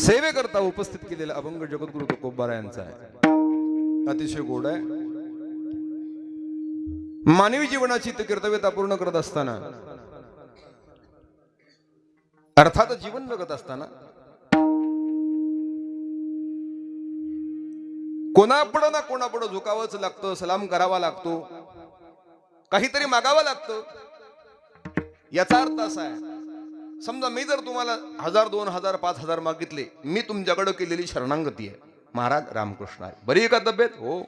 सेवेकरता उपस्थित केलेला अभंग जगद्गुरु तुकोबारा यांचा आहे. अतिशय गोड आहे. मानवी जीवनाची कर्तव्यता पूर्ण करत असताना, अर्थात जीवन जगत असताना कोणापुढं ना कोणापुढं झुकावंच लागतं, सलाम करावा लागतो, काहीतरी मागावं लागतं. याचा अर्थ असा आहे, समजा मी जर तुम्हाला 1000, 2000, 5000 मागितले, मी तुमच्याकडे केलेली शरणांगती आहे. महाराज रामकृष्ण आहे, बरी आहे का तब्येत? हो.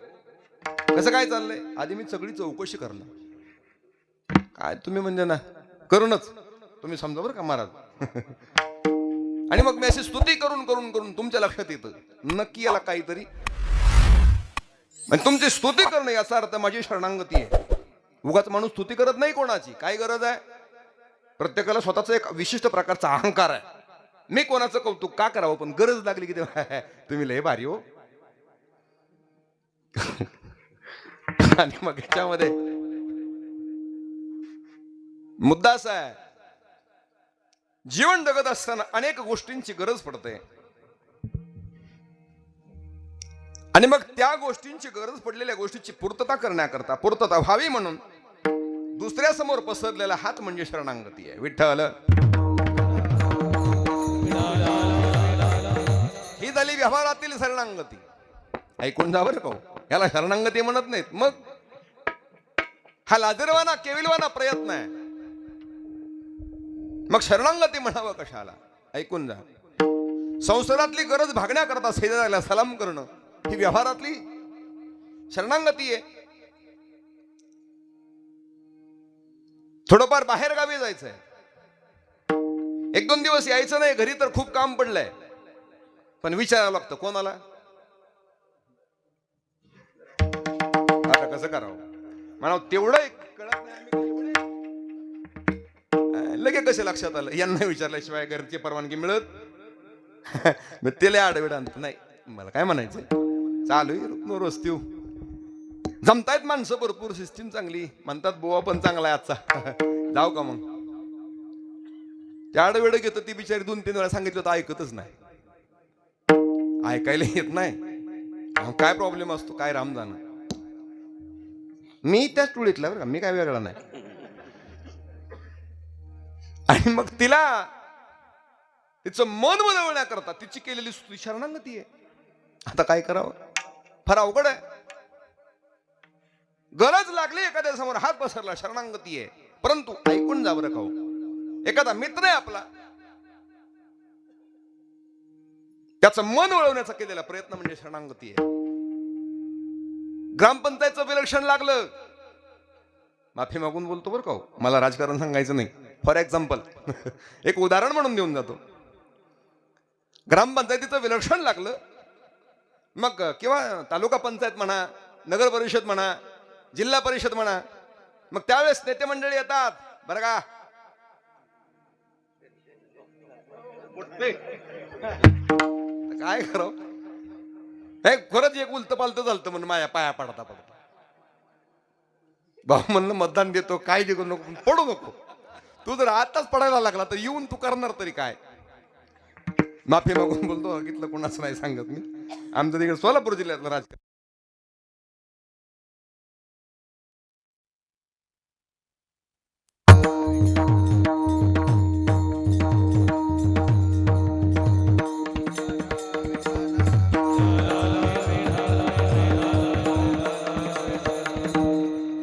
कसं काय चाललंय? आधी मी सगळी चौकशी करणार. काय तुम्ही म्हणजे ना करूनच तुम्ही समजा बरं का महाराज. आणि मग मी अशी स्तुती करून करून करून तुमच्या लक्षात येतं नक्की याला काहीतरी, तुमची स्तुती करणं याचा अर्थ माझी शरणांगती आहे. उगाच माणूस स्तुती करत नाही कोणाची. काय गरज आहे? प्रत्येकाला स्वतःचा एक विशिष्ट प्रकारचा अहंकार आहे. मी कोणाचं कौतुक का करावं, पण गरज लागली की तुम्ही लय भारी हो. आणि मग याच्यामध्ये मुद्दा असा आहे, जीवन जगत असताना अनेक गोष्टींची गरज पडते. आणि मग त्या गोष्टींची गरज पडलेल्या गोष्टीची पूर्तता करण्याकरता, पूर्तता व्हावी म्हणून दुसऱ्या समोर पसरलेला हात म्हणजे शरणांगती आहे. विठ्ठल ही झाली व्यवहारातील शरणांगती. ऐकून जा बरं का, याला शरणांगती म्हणत नाहीत. मग हा लाजरवाना केविलवाना प्रयत्न आहे. मग शरणांगती म्हणावं कशाला? ऐकून जा. संसारातली गरज भागण्याकरता शेजाऱ्याला सलाम करणं ही व्यवहारातली शरणांगती आहे. थोडंफार बाहेर गावी जायचंय, 1-2 दिवस यायचं नाही, घरी तर खूप काम पडलंय, पण विचारावं लागतं कोणाला? आता कसं करावं म्हणा, तेवढं कळत नाही. लगे कसे लक्षात आलं, यांना विचारल्याशिवाय घरची परवानगी मिळत त्याला आडवेड आणत नाही. मला काय म्हणायचंय, चालू आहे रोजतीव, जमतायत माणसं भरपूर, सिस्टीम चांगली, म्हणतात बोवा पण चांगला आहे आजचा. जाऊ का मग? त्या आडवेड घेतं, ती बिचारी 2-3 वेळा सांगितलं तर ऐकतच नाही, ऐकायला येत नाही. काय प्रॉब्लेम असतो काय राम जाणं. मी त्याच टोळीतला बरं का, मी काय वेगळा नाही. आणि मग तिला तिचं मन वळवण्याकरता तिची केलेली स्तुती शरणांगती आहे. आता काय करावं, फार अवघड आहे. गरज लागली, एखाद्या समोर हात पसरला, शरणांगती आहे. परंतु ऐकून जा बरं का, एखादा मित्र आहे आपला, त्याचं मन वळवण्याचा केलेला प्रयत्न म्हणजे शरणांगती आहे. ग्रामपंचायतचं विलक्षण लागलं, माफी मागून बोलतो बरं का, मला राजकारण सांगायचं नाही. फॉर एक्झाम्पल एक उदाहरण म्हणून देऊन जातो. ग्रामपंचायतीचं विलक्षण लागलं, मग किंवा तालुका पंचायत म्हणा, नगर परिषद म्हणा, जिल्हा परिषद म्हणा, मग त्यावेळेस नेते मंडळी येतात बरं का. काय करावं, हे खरंच एक उलट पालत झालतं म्हणून माझ्या पाया पडता पडता. भाऊ म्हणलं मतदान देतो, काय जे नको पडू नको, तू जर आताच पडायला लागला तर येऊन तू करणार तरी काय. माफी मागून बोलतो, बघितलं कोणाचं नाही सांगत मी, आमचं तिकडे सोलापूर जिल्ह्यातलं राजकारण.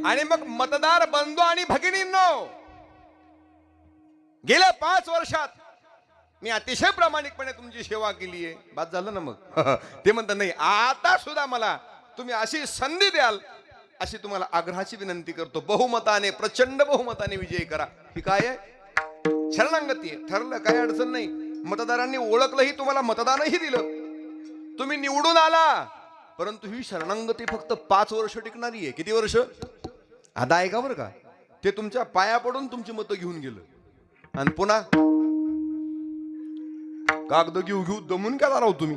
आणि मग मतदार बंधू आणि भगिनींनो, गेल्या 5 वर्षात मी अतिशय प्रामाणिकपणे तुमची सेवा केली आहे. बाद झालं ना मग. ते म्हणतात नाही, आता सुद्धा मला तुम्ही अशी संधी द्याल अशी तुम्हाला आग्रहाची विनंती करतो. बहुमताने, प्रचंड बहुमताने विजयी करा. ही काय आहे? शरणांगती आहे. ठरलं, काय अडचण नाही. मतदारांनी ओळखलंही, तुम्हाला मतदानही दिलं, तुम्ही निवडून आला, परंतु ही शरणांगती फक्त 5 वर्ष टिकणारी आहे. किती वर्ष? आता ऐका बरं का, ते तुमच्या पाया पडून तुमची मतं घेऊन गेलं आणि पुन्हा कागद घेऊ दमून का राव तुम्ही.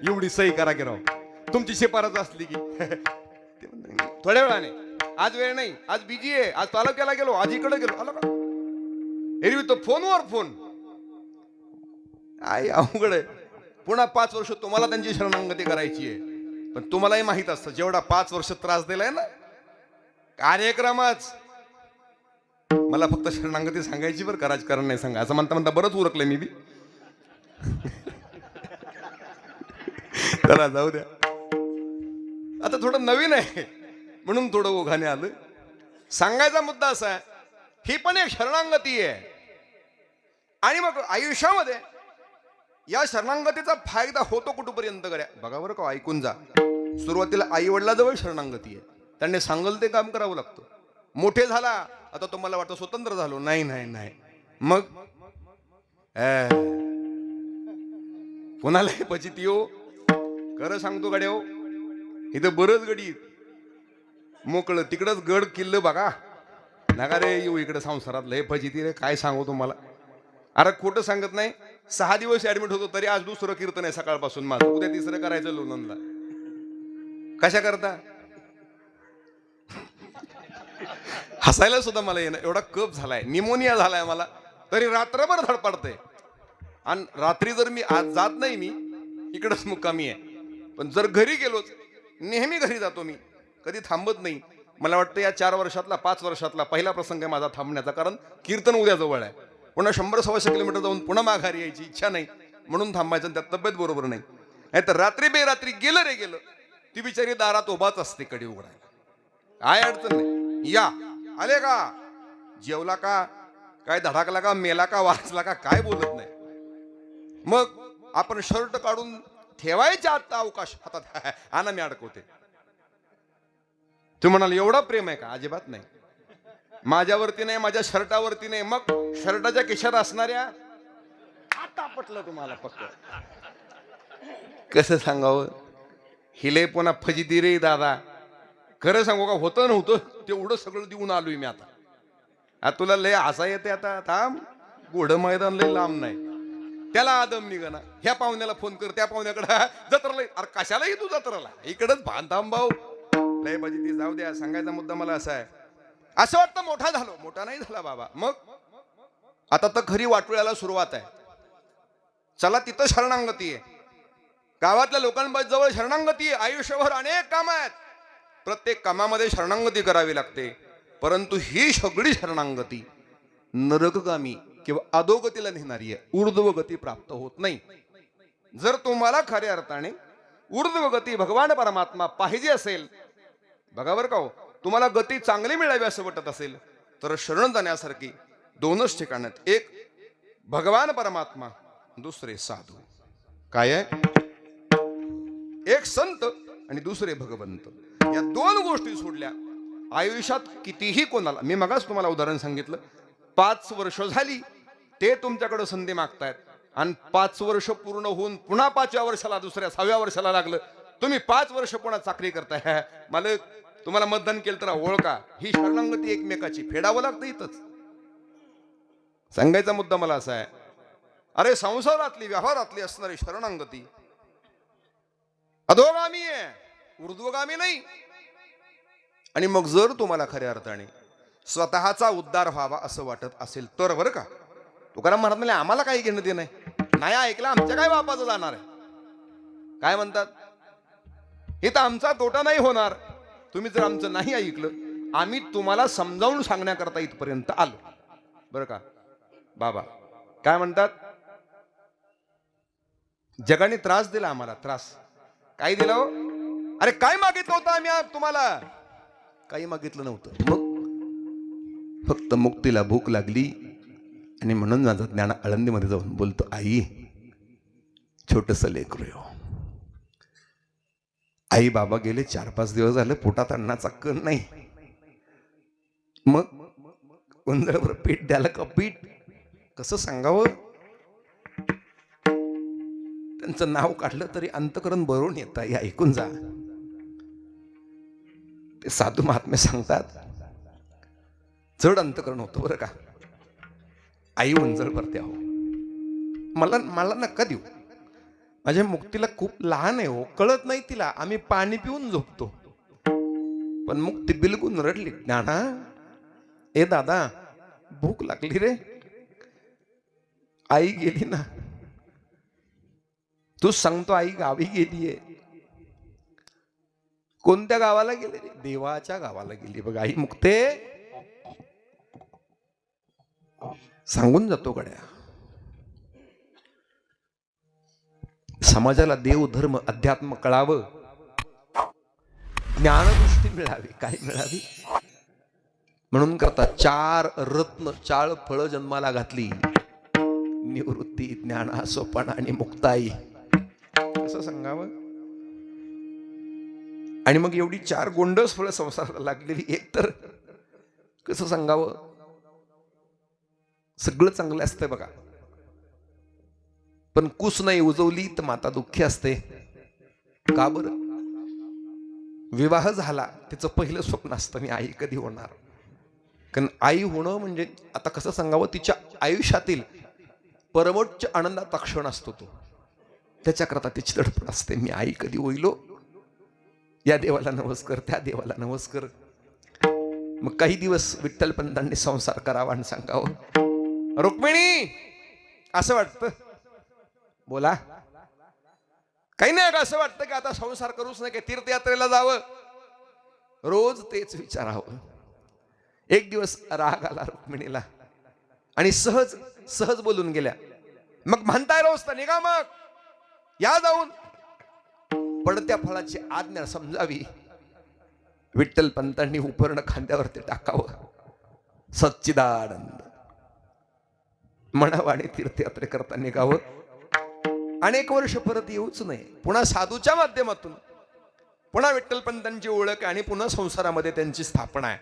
एवढी सही करा की राव, तुमची शिफारस असली की. थोड्या वेळाने, आज वेळ नाही, आज बिजी आहे, आज तालुक्याला गेलो, आज इकडे गेलो, आलो का. एरवी तो फोनवर फोन, आई अवघड आहे. पुन्हा 5 वर्ष तुम्हाला त्यांची शरणागती करायची आहे. पण तुम्हालाही माहित असतं जेवढा 5 वर्ष त्रास दिलाय ना कार्यक्रमाच, मला फक्त शरणागती सांगायची बरं का, राजकारण नाही सांगा. असं म्हणता म्हणता बरंच उरकलंय मी बी. चला जाऊ द्या, आता थोडं नवीन आहे म्हणून थोडं ओघाने आलं. सांगायचा मुद्दा असा आहे, ही पण एक शरणागती आहे. आणि मग आयुष्यामध्ये या शरणागतीचा फायदा होतो कुठपर्यंत करा बघा बरं का, ऐकून जा. सुरुवातीला आई वडिलाजवळ शरणागती आहे, त्यांनी सांगल ते काम करावं लागतं. मोठे झाला आता तुम्हाला वाटतं स्वतंत्र झालो, नाही नाही नाही, मग कोणाला पचित येऊ खरं सांगतो गड्या हो, इथं बरंच गडी मोकळं तिकडंच गड किल्ल बघा नका रे येऊ इकडे संसारात लय फजिती रे, काय सांगू तुम्हाला. अरे खोटं सांगत नाही, 6 दिवस ऍडमिट होतो तरी आज दुसरं कीर्तन आहे सकाळपासून माझं, उद्या तिसरं करायचं लोणंदला. कशा करता हसायला सुद्धा मला येणं, एवढा कप झालाय, निमोनिया झालाय मला, तरी रात्रभर धडपडतंय. आणि रात्री जर मी आज जात नाही, मी इकडंच मुक्कामी आहे, पण जर घरी गेलोच, नेहमी घरी जातो मी, कधी थांबत नाही. मला वाटतं या 4 वर्षातला 5 वर्षातला पहिला प्रसंग आहे माझा थांबण्याचा, कारण कीर्तन उद्या जवळ आहे. पुन्हा 100-125 किलोमीटर जाऊन पुन्हा माघारी यायची इच्छा नाही म्हणून थांबायचं, त्यात तब्येत बरोबर नाही. नाहीतर रात्री बेरात्री गेलं रे गेलं, ती बिचारी दारात उभाच असते कडी उघडायला, काय अडचण नाही. या आले का, जेवला का, काय धडाकला का, मेला का, वाचला का, काय बोलत नाही. मग आपण शर्ट काढून ठेवायच्या आता अवकाश हातात, आणा मी अडकवते. तू म्हणाल एवढं प्रेम आहे का, अजिबात नाही. माझ्यावरती नाही, माझ्या शर्टावरती नाही, मग शर्टाच्या खिशात असणाऱ्या आता पटलं तुम्हाला पक्क. कसं सांगावं, हिले पुन्हा फजिती रे दादा. खरं सांगू का, होतं नव्हतं तेवढं सगळं देऊन आलोय मी आता तुला लय हसा येते. आता थांब, घोडं मैदान लय लांब नाही, त्याला आदम निघना. ह्या पाहुण्याला फोन कर, त्या पाहुण्याकडे जत्राला, अरे कशाला तू जत्राला, इकडच भान थांब भाऊ, लय फजिती. जाऊ द्या, सांगायचा मुद्दा मला असा आहे, असं वाटतं मोठा झालो, मोठा नाही झाला बाबा. मग आता तर खरी वाटोळ्याला सुरुवात आहे. चला तिथं शरणागती आहे, गावातल्या लोकांजवळ शरणागती आहे. आयुष्यभर अनेक कामं आहेत, प्रत्येक कामामध्ये शरणागती करावी लागते. परंतु ही सगळी शरणागती नरकगामी किंवा अधोगतीला नेणारी आहे, ऊर्ध्व गती प्राप्त होत नाही. जर तुम्हाला खऱ्या अर्थाने ऊर्ध्व गती भगवान परमात्मा पाहिजे असेल, बघा बरं का हो, तुम्हाला गती चांगली मिळावी असं वाटत असेल तर शरण जाण्यासारखी 2च ठिकाण आहेत. एक भगवान परमात्मा, दुसरे साधू. काय आहे, एक संत आणि दुसरे भगवंत. या 2 गोष्टी सोडल्या आयुष्यात कितीही कोणाला, मी मगाच तुम्हाला उदाहरण सांगितलं, 5 वर्ष झाली ते तुमच्याकडे संधी मागतायत, आणि 5 वर्ष पूर्ण होऊन पुन्हा 5व्या वर्षाला, दुसऱ्या 6व्या वर्षाला लागलं, तुम्ही 5 वर्ष पुन्हा चाकरी करताय. मला तुम्हाला मतदान केलं तर ओळखा, ही शरणागती एकमेकाची फेडावं लागतं. इथंच सांगायचा मुद्दा मला असा आहे, अरे संसारातली व्यवहारातली असणारी शरणागती अधोगामी आहे, ऊर्ध्वगामी नाही. आणि मग जर तुम्हाला खऱ्या अर्थाने स्वतःचा उद्धार व्हावा असं वाटत असेल तर, बरं का, तुकाराम महाराज म्हणले आम्हाला काही घेणं ते नाही ऐकलं आमच्या काय बापाचं जाणार आहे. काय म्हणतात, इथं आमचा तोटा नाही होणार, तुम्ही जर आमचं नाही ऐकलं, आम्ही तुम्हाला समजावून सांगण्याकरता इथपर्यंत आलो. बरं का बाबा, काय म्हणतात, जगाने त्रास दिला आम्हाला, त्रास काय दिला हो, अरे काय मागितलं होतं आम्ही तुम्हाला, काही मागितलं नव्हतं. मग फक्त मुक्तीला भूक लागली, आणि म्हणून माझं ज्ञान आळंदीमध्ये जाऊन बोलतो, आई छोटस लेकरू हो, आई बाबा गेले 4-5 दिवस झाले, पोटात अन्नाचा कण नाही. मग गोंधळावर पीठ द्यायला का, पीठ कसं सांगावं, त्यांचं नाव काढलं तरी अंतकरण भरून येत आहे. ऐकून जा, ते साधू महात्मे सांगतात, जड अंतकरण होतं बरं का. आई वंजळ भरते, अहो मला नका देऊ, माझ्या मुक्तीला खूप लहान आहे हो, कळत नाही तिला, आम्ही पाणी पिऊन झोपतो. पण मुक्ती बिलकुल रडली, नाना ए दादा भूक लागली रे, आई गेली ना, तूच सांगतो आई गावी गेलीये. कोणत्या गावाला गेले? देवाच्या गावाला गेली बघ आई मुक्ते. सांगून जातो गड्या. समाजाला देव धर्म अध्यात्म कळावं, ज्ञानदृष्टी मिळावी. काय मिळावी म्हणून करता 4 रत्न 4 फळं जन्माला घातली. निवृत्ती, ज्ञाना, सोपान आणि मुक्ताई. कसं सांगावं? आणि मग एवढी 4 गोंडस फळं संसाराला लागलेली एक तर कसं सांगावं? सगळं चांगलं असतं बघा, पण कुस नाही उजवली तर माता दुःखी असते. का बरं? विवाह झाला तिचं पहिलं स्वप्न असतं मी आई कधी होणार. कारण आई होणं म्हणजे आता कसं सांगावं, तिच्या आयुष्यातील परमोच्च आनंदाचा क्षण असतो तो. त्याच्याकरता तिची धडपड असते, मी आई कधी होईलो. या देवाला नमस्कार, त्या देवाला नमस्कार. मग काही दिवस विठ्ठलपंतांनी संसार करावा आणि सांगावं, रुक्मिणी असं वाटतं. बोला. काही नाही का असं वाटतं की आता संसार करूच नाही, की तीर्थयात्रेला जावं, रोज तेच विचारावं. एक दिवस राग आला रुक्मिणीला आणि सहज सहज बोलून गेल्या. मग म्हणताय रोज तर निघा, मग या जाऊन. पडत्या फळाची आज्ञा समजावी. विठ्ठलपंतांनी उपर्ण खांद्यावरती टाकावं. सच्चिदानंद म्हणावं आणि तीर्थयात्रे करता निघावं. अनेक वर्ष परत येऊच नाही. पुन्हा साधूच्या माध्यमातून पुन्हा विठ्ठलपंतांची ओळख आणि पुन्हा संसारामध्ये त्यांची स्थापना आहे.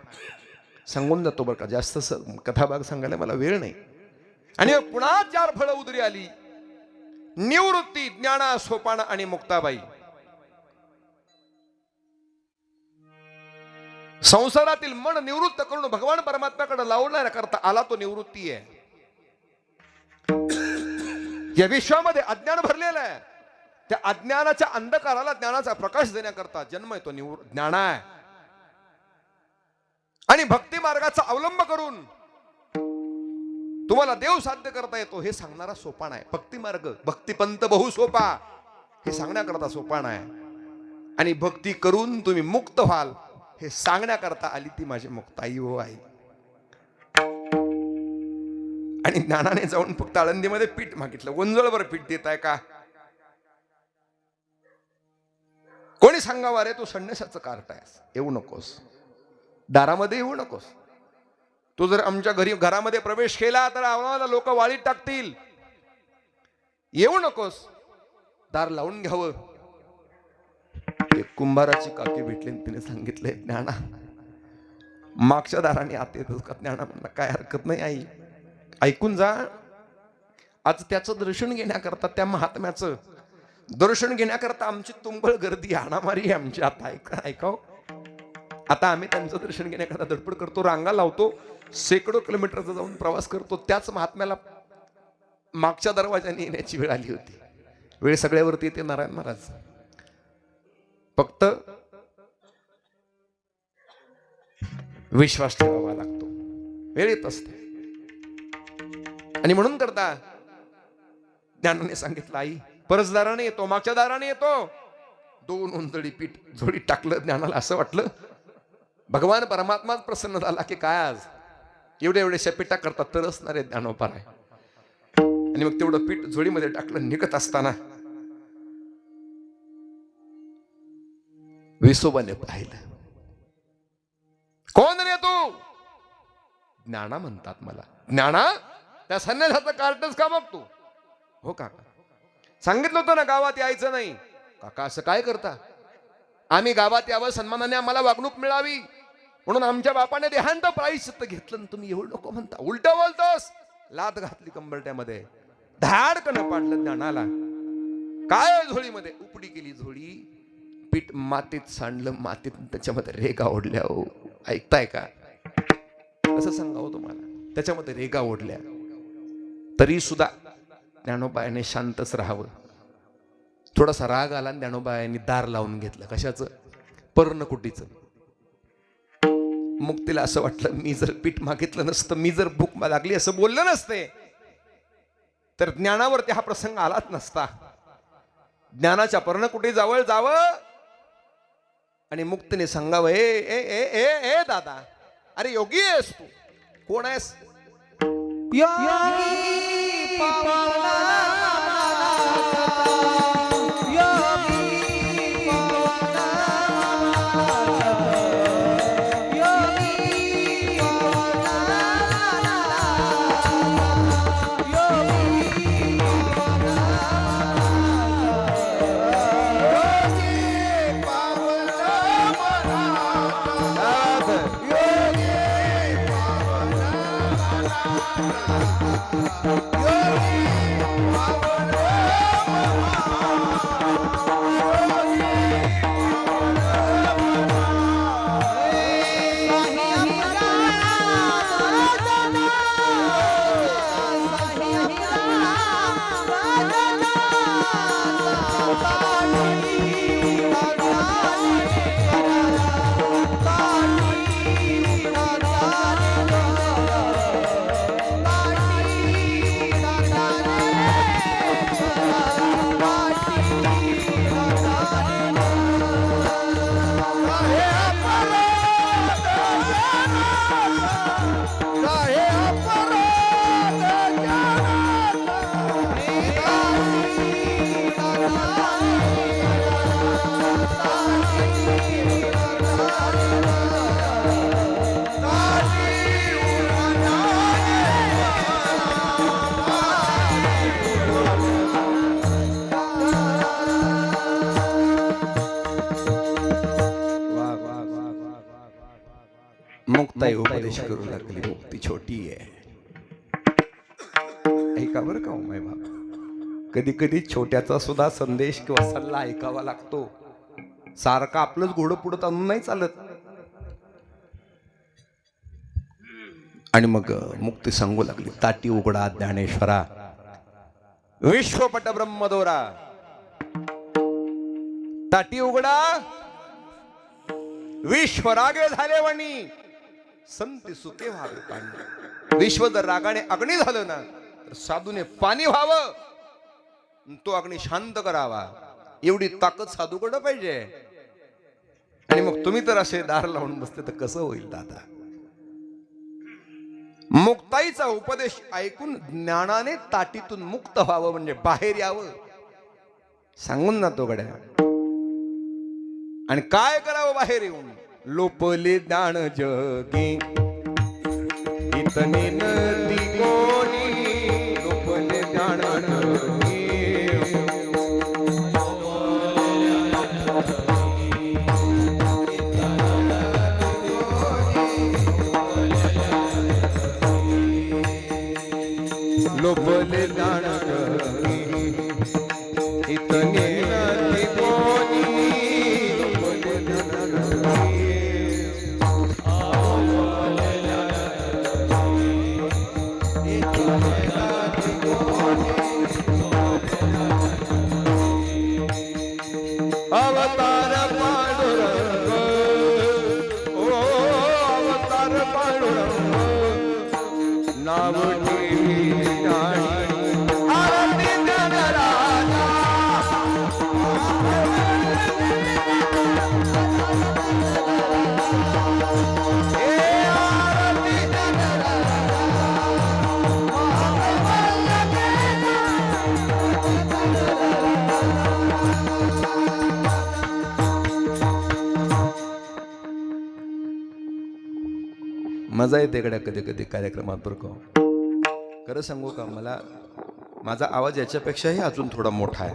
सांगून जातो बरं का, जास्त कथाभाग सांगायला मला वेळ नाही. आणि पुन्हा 4 फळं उदरी आली. निवृत्ती, ज्ञाना, सोपान आणि मुक्ताबाई. संसारातील मन निवृत्त करून भगवान परमात्म्याकडे लावणाऱ्या करता आला तो निवृत्ती आहे. या विश्वामध्ये अज्ञान भरलेलं आहे. त्या अज्ञानाच्या अंधकाराला ज्ञानाचा प्रकाश देण्याकरता जन्म येतो ज्ञान आहे. आणि भक्ती मार्गाचा अवलंब करून तुम्हाला देव साध्य करता येतो हे सांगणारा सोपान आहे. भक्ती मार्ग, भक्तिपंत बहु सोपा, हे सांगण्याकरता सोपान आहे. आणि भक्ती करून तुम्ही मुक्त व्हाल हे सांगण्याकरता आली ती माझी मुक्ताई हो आई. आणि ज्ञानाने जाऊन फक्त आळंदीमध्ये पीठ मागितलं. गोंजळभर पीठ देताय का? कोणी सांगावं, अरे तू संन्यासाचं कार्ट आहेस, येऊ नकोस, दारामध्ये येऊ नकोस. तू जर आमच्या घरामध्ये प्रवेश केला तर आम्हाला लोक वाळीत टाकतील, येऊ नकोस, दार लावून घ्यावं. एक कुंभाराची काकी भेटली, तिने सांगितलंय, ज्ञाना मागच्या दाराने आत येतोस का? ज्ञाना म्हणला, काय हरकत नाही आई, ऐकून जा. आज त्याचं दर्शन घेण्याकरता, त्या महात्म्याचं दर्शन घेण्याकरता आमची तुंबळ गर्दी, हाणामारी आमची. आता ऐकाव, आता आम्ही त्यांचं दर्शन घेण्याकरता धडपड करतो, रांगा लावतो, शेकडो किलोमीटरचा जाऊन प्रवास करतो. त्याच महात्म्याला मागच्या दरवाजाने येण्याची वेळ आली होती. वेळ सगळ्यावरती येते नारायण महाराज. फक्त विश्वास ठेवावा लागतो, वेळ येत असते. आणि म्हणून करता ज्ञानाने सांगितलं, आई परसदाराने येतो, मागच्या दाराने येतो. 2 उंजळी पीठ झोळीत टाकलं. ज्ञानाला असं वाटलं भगवान परमात्माच प्रसन्न झाला की काय, आज एवढ्या पीठा करतात तर असणारे ज्ञानोपार आहे. आणि मग तेवढं पीठ झोळीमध्ये टाकलं. निघत असताना विसोबाने पाहिलं. कोण रे तू? ज्ञाना म्हणतात मला. ज्ञाना, त्या संन्यासाचं कार्टच का बघ तू? हो काका, सांगितलं होतं ना गावात यायचं नाही. काका असं काय करता? आम्ही गावात यावं, सन्मानाने आम्हाला वागणूक मिळावी म्हणून आमच्या बापाने देहांत प्रायश्चित्त घेतलं, तुम्ही एवढं नको म्हणता. उलट बोलतोस. लात घातली कंबरट्यामध्ये, धाडकन पाडलं ज्ञानाला. काय झोळीमध्ये? उपडी केली झोळी, पीठ मातीत सांडलं, मातीत त्याच्यामध्ये रेगा ओढल्या. हो, ऐकताय का? असं सांगावं तुम्हाला. त्याच्यामध्ये रेगा ओढल्या. तरी सुद्धा ज्ञानोबायाने शांतच राहावं. थोडासा राग आला, ज्ञानोबायाने दार लावून घेतलं. कशाचं? पर्णकुटीचं. मग तिला असं वाटलं, मी जर पीठ मागितलं नसतं, मी जर भूक लागली असं बोललं नसते, तर ज्ञानावरती हा प्रसंग आलाच नसता. ज्ञानाच्या पर्णकुटी जवळ जावं आणि मुक्तीने सांगावं, ए ए ए ए ए दादा, अरे योगी आहेस तू? कोण आहेस? मुक्ताई उपदेश करू लागली, मुक्ती छोटी आहे. ऐका बरं का उमाई बाबा, कधी कधी छोट्याचा सुद्धा संदेश किंवा सल्ला ऐकावा लागतो. सारखं आपलंच घोडं पुढं आणून नाही चालत. आणि मग मुक्ती सांगू लागली, ताटी उघडा ज्ञानेश्वरा, विश्वपट ब्रह्मदोरा. ताटी उघडा, विश्वरागे झाले वणी, संती सुखे व्हावे पाणी. विश्व जर रागाने अग्नी झालं ना, तर साधूने पाणी व्हावं, तो अग्नी शांत करावा. एवढी ताकद साधूकडं पाहिजे. आणि मग तुम्ही तर असे दार लावून बसते तर कसं होईल दादा? मुक्ताईचा उपदेश ऐकून ज्ञानाने ताटीतून मुक्त व्हावं, म्हणजे बाहेर यावं. सांगून ना तो गड्या. आणि काय करावं बाहेर येऊन? लोपले ज्ञान जगी इतने नदी कोणी, लोपले ज्ञान जगी. लोपले ज्ञान जगी इतने नदी कोणी, अवतार पांडुरंग, ओ अवतार पांडुरंग, नाव ठेवी आरती ज्ञानराजा. मजा येते इकडे कधी कधी कार्यक्रमात बरं का. खरं सांगू का, मला माझा आवाज याच्यापेक्षाही अजून थोडा मोठा आहे.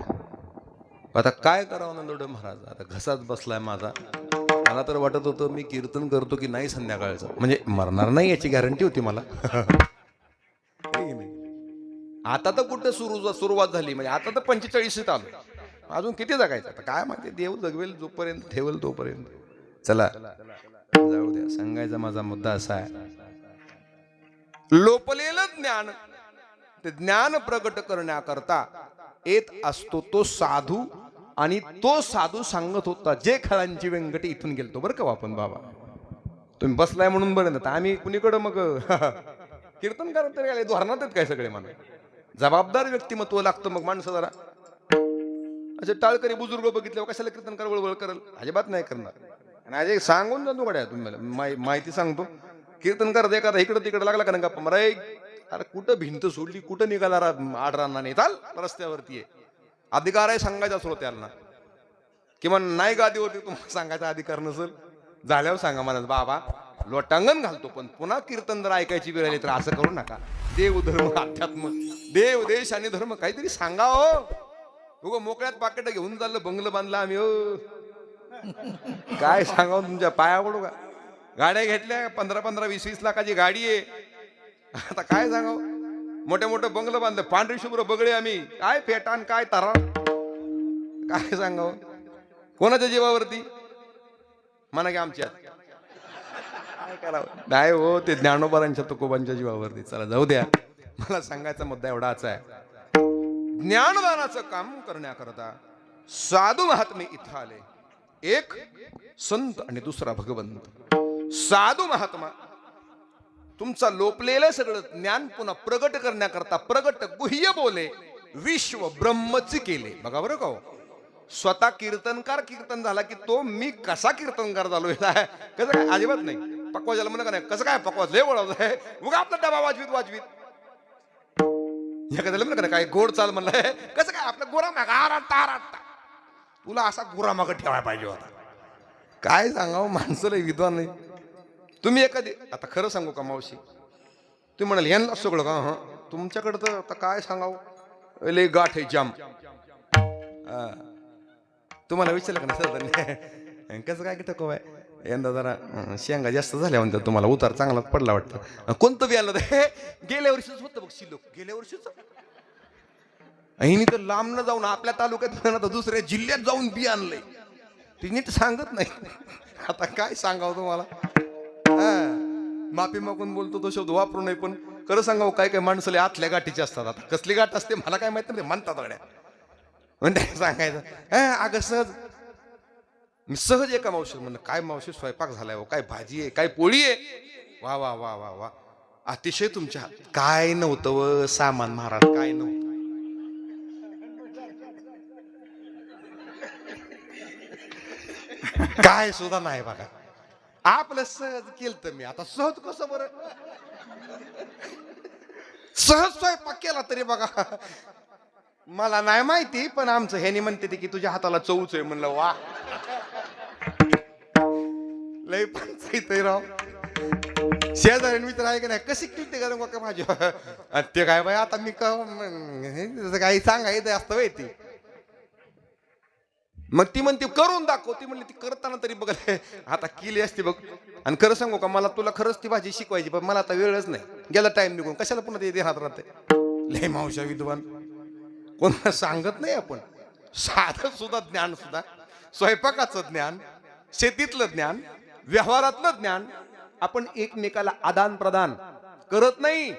आता काय करावं नंदोडे महाराज, आता घसाच बसलाय माझा. मला तर वाटत होतं मी कीर्तन करतो की नाही संध्याकाळचं, म्हणजे मरणार नाही याची गॅरंटी होती मला. आता तर कुठं सुरुवात झाली, म्हणजे आता तर 45शीत आलो. अजून किती जगायचं? आता काय माहिती, देव जगवेल जोपर्यंत, ठेवेल तोपर्यंत. चला जाऊ द्या. सांगायचा माझा मुद्दा असा आहे, लोपलेलं ज्ञान ते ज्ञान प्रगट करण्याकरता येत असतो तो साधू. आणि तो साधू सांगत होता, जे खळांची व्यंकटी इथून गेलतो बरं का आपण बाबा. तुम्ही बसलाय म्हणून बरं ना, आम्ही कुणीकडं मग कीर्तन करत तरी आले, धोरणात आहेत काय सगळे? मला जबाबदार व्यक्तिमत्व लागतं मग माणसं जरा. असे टाळकरी बुजुर्ग बघितल्यावर कशाला कीर्तनकार वळवळ करल? अजिबात नाही करणार. आणि आज एक सांगून जातो गड्या तुम्हाला माहिती सांगतो. कीर्तनकार एखादा इकडं तिकडं लागला का गप्पा मराय, अरे कुठं भिंत सोडली, कुठं निघाला आडरांना नाही, चाल रस्त्यावरती आहे. अधिकार आहे सांगायचा श्रोत्यांना, किंवा नाही गादीवरती तुम्हाला सांगायचा अधिकार नसेल, झाल्यावर सांगा मला बाबा लोटांगण घालतो, पण पुन्हा कीर्तन जर ऐकायची वेळ आली तर असं करू नका. देव धर्म अध्यात्म, देव देश आणि धर्म काहीतरी सांगा हो. उगं मोकळ्यात पाकिट घेऊन चाललं, बंगलं बांधलं आम्ही हो. काय सांगावं तुमच्या पाया पडू का? गाड्या घेतल्या 15-15, 20-20 लाखाची गाडी आहे. आता काय सांगावं? मोठ्या मोठं बंगलं बांधलं, पांढरी शुभ्र बगळे आम्ही, काय पेटान काय तारा, काय सांगावं? कोणाच्या जीवावरती म्हणा की आमच्या काय करावं? नाही हो, ते ज्ञानोबारांच्या तुकोबांच्या जीवावरती. चला जाऊ द्या. मला सांगायचा मुद्दा एवढाच आहे, ज्ञानदानाचं काम करण्याकरता साधू महात्मे इथं आले. एक संत आणि दुसरा भगवंत. साधू महात्मा तुमचा लोपलेलं सगळं ज्ञान पुन्हा प्रगट करण्याकरता प्रगट गुह्य बोले, विश्व ब्रह्मच केले. बघा बरं का हो, स्वतः कीर्तनकार कीर्तन झाला की तो मी कसा कीर्तनकार झालो कसं काय? अजिबात नाही. पक्वा झालं म्हणा का नाही, कसं काय पक्वा लय वळवत आहे, मग आपला डबा वाजवीत वाजवीत एखाद्याला म्हणा काय गोड चाल म्हणलंय, कसं काय आपला गोरा मागा आराटा, तुला असा गोरा माग ठेवायला पाहिजे होता. काय सांगावं, माणसं लय विद्वान नाही. तुम्ही एखादी, आता खरं सांगू का मावशी, तुम्ही म्हणाल यांना सगळं का, हा तुमच्याकडं तर आता काय सांगावं, लय गाठ आहे जाम. तुम्हाला विचारलं का नाही सर कसं काय टको आहे, यंदा जरा शेंगा जास्त झाल्या म्हणतात, तुम्हाला उतार चांगला पडला वाटतं. कोणतं बी आलं गेल्या वर्षीच होतं बघ शिल्लक, गेल्या वर्षीच. हिनी तर लांब न जाऊन आपल्या तालुक्यात दुसऱ्या जिल्ह्यात जाऊन बी आणलंय, ती नीट सांगत नाही. आता काय सांगावं तुम्हाला, माफी मागून बोलतो तो शब्द वापरू नये, पण खरं सांगावं काय काय माणसाला आतल्या गाठीचे असतात. आता कसली गाठ असते मला काय माहित नाही, म्हणतात गड्या म्हणते सांगायचं. अगं सहज मी सहज एका मावशी म्हणलं, काय मावशी स्वयंपाक झालाय हो, काय भाजी आहे, काय पोळी आहे, वा वा वा वा वा, अतिशय तुमच्या हात. काय नव्हतं व सामान महाराज, काय नव्हतं. काय सुद्धा नाही बघा, आपलं सहज केलं मी. आता सहज कसं बरं, सहज स्वयंपाक केला तरी बघा मला नाही माहिती, पण आमचं ह्यानी म्हणते की तुझ्या हाताला चवच आहे. म्हणलं वा, लय पंचायत राव. शेजारी मित्र आहे का नाही, कशी किती का का माझी ते काय बाय, आता मी काही सांगायचं असतं बाई ती. मग ती म्हणते करून दाखव, ती म्हणली ती करताना तरी बघा आता केली असते बघ. आणि खरं सांगू का, मला तुला खरंच ती भाजी शिकवायची, पण मला आता वेळच नाही, गेला टाइम निघून, कशाला पुन्हा ते देहात राहते. लय मावशा विद्वान, कोणाला सांगत नाही आपण. साधं सुद्धा ज्ञान, सुद्धा स्वयंपाकाचं ज्ञान, शेतीतलं ज्ञान, व्यवहारातलं ज्ञान आपण एकमेकाला आदान प्रदान करत नाही.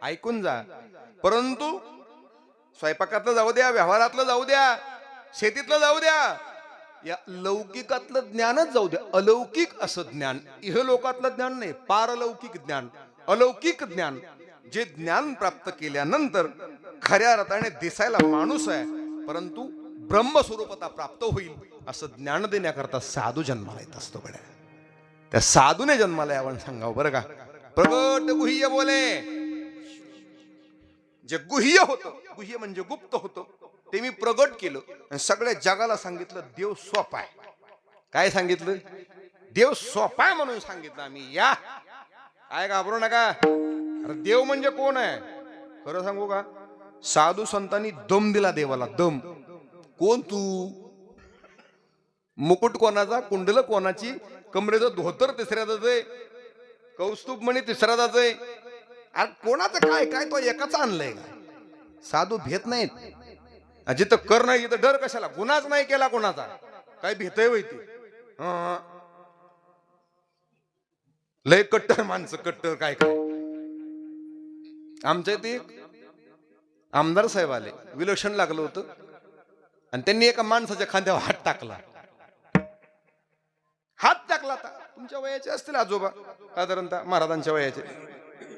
ऐकून जा. परंतु स्वयंपाकातलं जाऊ द्या, व्यवहारातलं जाऊ द्या, शेतीतलं जाऊ द्या, या लौकिकातलं ज्ञानच जाऊ द्या, अलौकिक असं ज्ञान, इहलोकातलं ज्ञान नाही, पारलौकिक ज्ञान, अलौकिक ज्ञान, जे ज्ञान प्राप्त केल्यानंतर खऱ्या अर्थाने दिसायला माणूस आहे, परंतु ब्रह्मस्वरूपता प्राप्त होईल असं ज्ञान देण्याकरता साधू जन्माला येत असतो. गड्या त्या साधूने जन्माला यावं सांगावं बरं का. प्रगट गुह्य बोले, जे गुह्य होतं, गुह्य म्हणजे गुप्त होतं, ते मी प्रगट केलं आणि सगळ्या जगाला सांगितलं देव सोपा आहे. काय सांगितलं? देव सोपा आहे म्हणून सांगितलं आम्ही. या काय घाबरू नका. अरे देव म्हणजे कोण आहे खरं सांगू का, साधू संतांनी दम दिला देवाला, दम. कोण तू? मुकुट कोणाचा, कुंडल कोणाची, कमरेचं धोतर तिसऱ्याच आहे, कौस्तुभ म्हणे तिसऱ्याच आहे. अरे कोणाचं काय काय तो एकाच आणलंय. साधू भेट नाहीत, जिथं कर नाही तिथं डर कशाला, गुन्हाच नाही केला कोणाचा, काय भीतय होती. लय कट्टर माणसं, कट्टर काय काय. आमच्या इथे आमदार साहेब आले, विलक्षण लागलं होतं, आणि त्यांनी एका माणसाच्या खांद्यावर हात टाकला. हात टाकला आता तुमच्या वयाचे असतील आजोबा, साधारणतः महाराजांच्या वयाचे.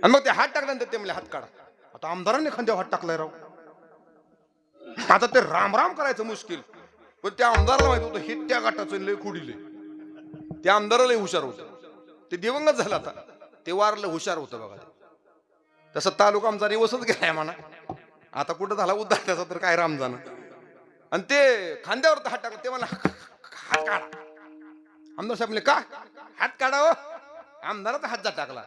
आणि मग ते हात टाकल्यानंतर ते म्हणले हात काढा. आता आमदारांनी खांद्यावर हात टाकलाय राव. आता ते राम राम करायचं मुश्किल, पण त्या आमदाराला माहित होतं हे त्या गाठाचं लय खुडीले. त्या आमदाराला लय हुशार होतं, ते दिवंगत झालं आता, ते वारलं हुशार होतं बघा. तसं तालुका आमचा रिवसच गेलाय म्हणा. आता कुठं झाला उद्धार त्याचा तर काय राम जाणं. आणि ते खांद्यावर हात टाकला, ते म्हणा हात काढा. आमदार साहेब म्हणले का हात काढा हो. आमदाराचा हात जा टाकला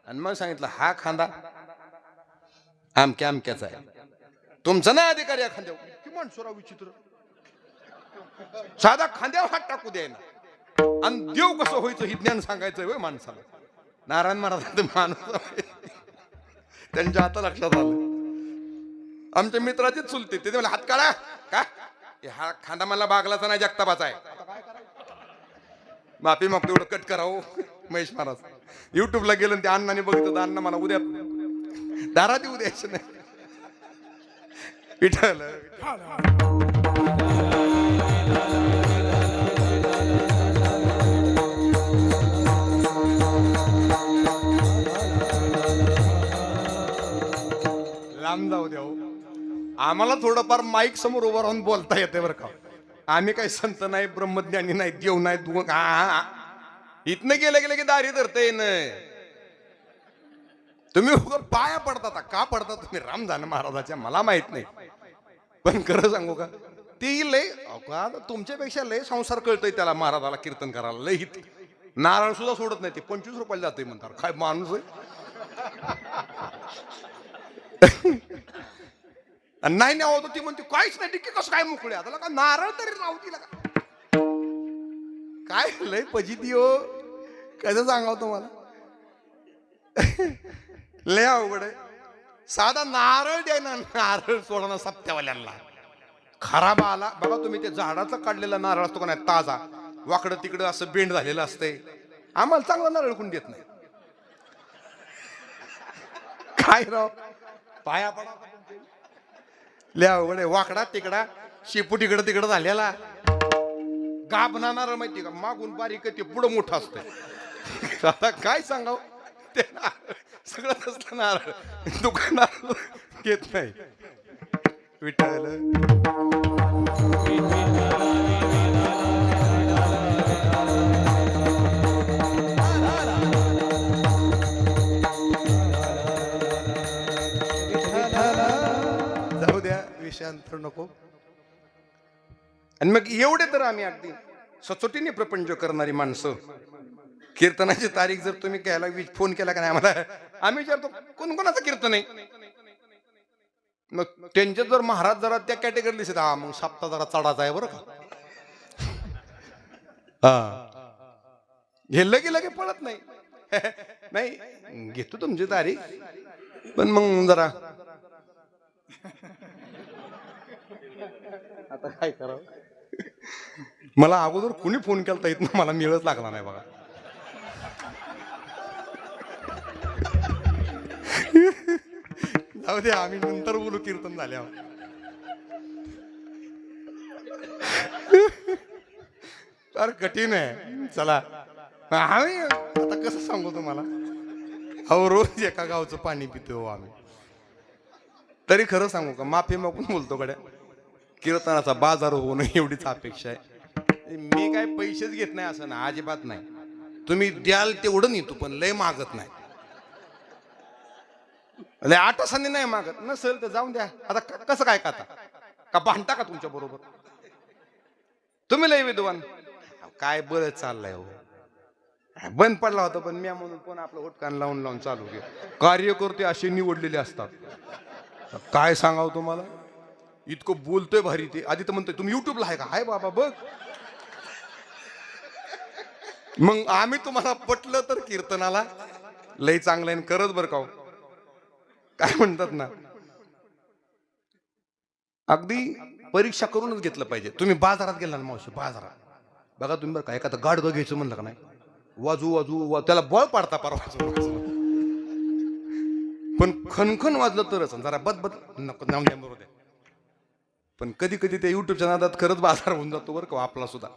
आणि मग सांगितलं हा खांदा अमक्याचा आहे, तुमचा नाही अधिकार या खांद्यावर. की माणसोरा विचित्र, साधा खांद्यावर हात टाकू द्यायना आणि देव कसं व्हायचं हे ज्ञान सांगायचं होय माणसाला. नारायण महाराज माणूस त्यांच्या आता लक्षात आलं. आमच्या मित्राचेच चुलते ते म्हणले हात काढा का, हा खांदा मला बागलाचा नाही जगताबाचा आहे. माफी मागतो, एवढं कट करावं महेश महाराज. युट्यूबला गेलं ते अण्णाने बघितलं, अण्णा मला उद्या दारात येऊ द्यायचं नाही. विठ्ठल लांब जाऊ द्या. आम्हाला थोडंफार माईक समोर उभं राहून बोलता येते बरं का. आम्ही काही संत नाही, ब्रह्मज्ञानी नाही, देव नाही. तू इथनं गेलं गेलं की दारी धरता येईन. तुम्ही पाया पडता का पडता तुम्ही रामधान महाराजाच्या मला माहित नाही, पण खरं सांगू का ती लय तुमच्यापेक्षा लय संसार कळतोय त्याला महाराजाला कीर्तन करायला. लय हित नारळ सुद्धा सोडत नाही ते. 25 रुपयाला जातोय म्हणतात. काय माणूस आहे. नाही नाही होत ती म्हणते काहीच नाही टिके कसं काय मोकळे. आता का नारळ तरी राहू तिला का काय लय पजिती हो. कसं सांगाव तुम्हाला, लय अवघड आहे. साधा नारळ द्यायना, नारळ सोडा सप्त्यावाल्यांना. खराब आला बघा तुम्ही, ते झाडाचा काढलेला नारळ असतो का नाही ताजा, वाकडं तिकडं असं बेंड झालेलं असतंय. आम्हाला चांगला नारळ कोण देत नाही. काय राव पाया पडा लय अवघड आहे. वाकडा तिकडा शेपू तिकडं तिकडं झालेला गाभणा नारळ माहिती का, मागून बारीक ते पुढं मोठं असतं. आता काय सांगाव ते सगळं तसलं नारळ दुकानात घेत नाही. विठ्ठल जाऊ द्या, विषयांतर नको. आणि मग एवढे तर आम्ही अगदी सचोटीने प्रपंच करणारी माणसं. कीर्तनाची तारीख जर तुम्ही घ्यायला फोन केला का नाही आम्हाला, आम्ही विचारतो कोणकोणाचं कीर्तन आहे. मग त्यांचे जर महाराज जरा त्या कॅटेगरी दिसत, हा मग सप्ताह जरा चढाचा आहे बरं का. हा हे लगे लगे पळत नाही. नाही घेतो तुमची तारीख, पण मग जरा आता काय करावं. मला अगोदर कुणी फोन केला येत ना, मला मिळच लागला नाही बघा. जाऊ दे, आम्ही नंतर बोलू कीर्तन झाल्यावर. फार कठीण आहे. चला आम्ही आता कसं सांगू तुम्हाला, अहो रोज एका गावचं पाणी पितो आम्ही. तरी खरं सांगू का माफी मागून बोलतो गड्या, कीर्तनाचा बाजार होणं एवढीच अपेक्षा आहे. मी काय पैसेच घेत नाही असं ना, अजिबात नाही. तुम्ही द्याल तेवढं नेतो, पण लय मागत नाही. लय आटासाने नाही मागत. नसेल तर जाऊन द्या. आता कसं काय खाता का भांडता का तुमच्या बरोबर. तुम्ही लय विद्वान, काय बरं चाललंय हो. बंद पडला होता पण मी म्हणून पण आपलं होटकान लावून लावून चालू घे. कार्यकर्ते असे निवडलेले असतात. काय सांगाव तुम्हाला, इतकं बोलतोय भारी ते. आधी तर म्हणतोय तुम्ही युट्यूबला आहे का. हाय बाबा बघ. मग आम्ही तुम्हाला पटलं तर कीर्तनाला लय चांगलं आहे करत बरं का. काय म्हणतात ना, अगदी परीक्षा करूनच घेतलं पाहिजे. तुम्ही बाजारात गेला ना मावशी, बाजारात बघा तुम्ही बरं का, एखादं गाडगं घ्यायचं म्हणलं का नाही, वाजू वाजू त्याला बळ पाडता परवा. पण खनखन वाजलं तरच जरा बदबद नको नाम द्या बरोबर. पण कधी कधी त्या युट्यूबच्या नादात खरंच बाजार होऊन जातो बरं का आपला सुद्धा.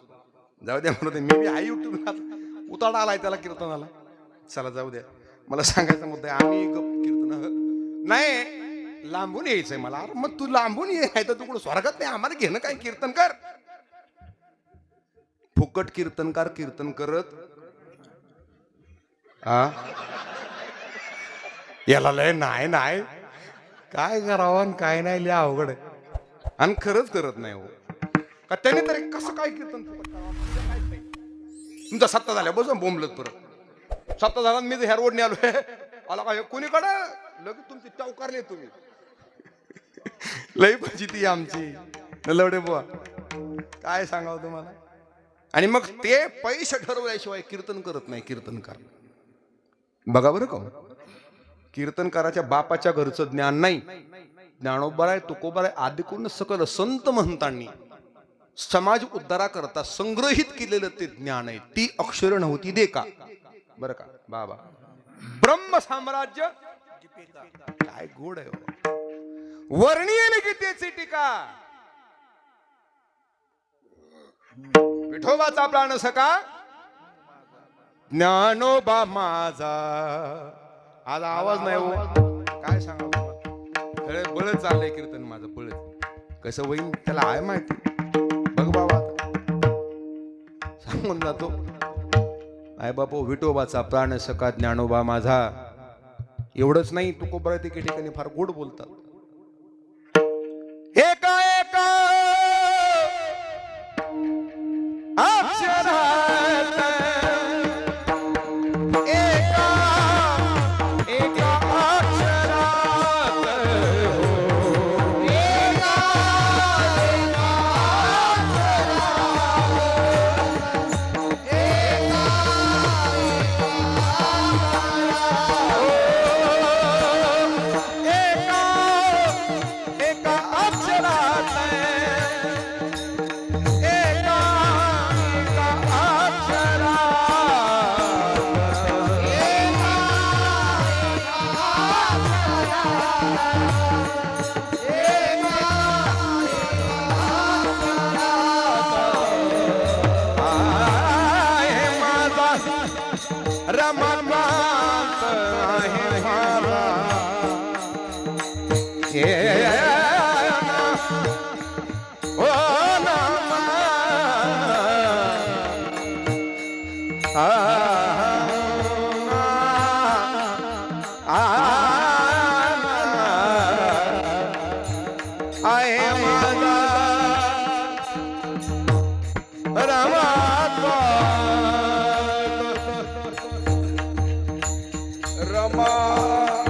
जाऊ द्या म्हणून मी बी हाय युट्यूबला उताडा आलाय त्याला कीर्तनाला. चला जाऊ द्या, मला सांगायचा मुद्दा आहे, आम्ही कीर्तन नाही लांबून यायचंय मला. अरे मग तू लांबून ये, नाही तर तू कुठं स्वर्गात नाही. आम्हाला घेणं काय, कीर्तन कर. फुकट कीर्तनकार कीर्तन करत याला लय नाही नाही काय करावं काय नाही, लय अवघड आहे. आणि खरंच करत नाही हो का. त्याने तरी कसं काय कीर्तन फुकट करावं. तुमचा सत्ता झाल्या बसून बोंबलत परत. सत्ता झाला मी ह्या रोडने आलोय आला काय कोणीकडे लगेच तुमची चौकारले तुम्ही. लई फजिती आमची लवडे बुवा, काय सांगावं तुम्हाला. आणि मग ते पैसे ठरवल्याशिवाय कीर्तन करत नाही कीर्तनकार. बघा बरं का, कीर्तनकाराच्या बापाच्या घरचं ज्ञान नाही. ज्ञानोबा आहे, तुकोबा आहे, आदि कोण सकल संत महंतांनी समाज उद्धारा करता संग्रहित केलेलं ते ज्ञान आहे. ती अक्षर नव्हती दे का. बरं का बाबा. ब्रह्म साम्राज्य काय गोड आहे. वर्णीय गीतेची टीका. विठोबाचा प्राण सखा ज्ञानोबा माझा. आज आवाज नाही हो, काय सांगा बळच चाललंय कीर्तन माझं. बळच कसं होईन त्याला आहे माहिती. बघ बाबा सांगून जातो. आय बापू विठोबाचा प्राण सखा ज्ञानोबा माझा. एवढंच नाही, तू कोबरा ते ठिकाणी फार गोड बोलतात. एका एका अक्षरात एका एका अक्षरात एका एका अक्षरात रमकांत आहे माझा. ओ नामा आहे माझा रमाकांत.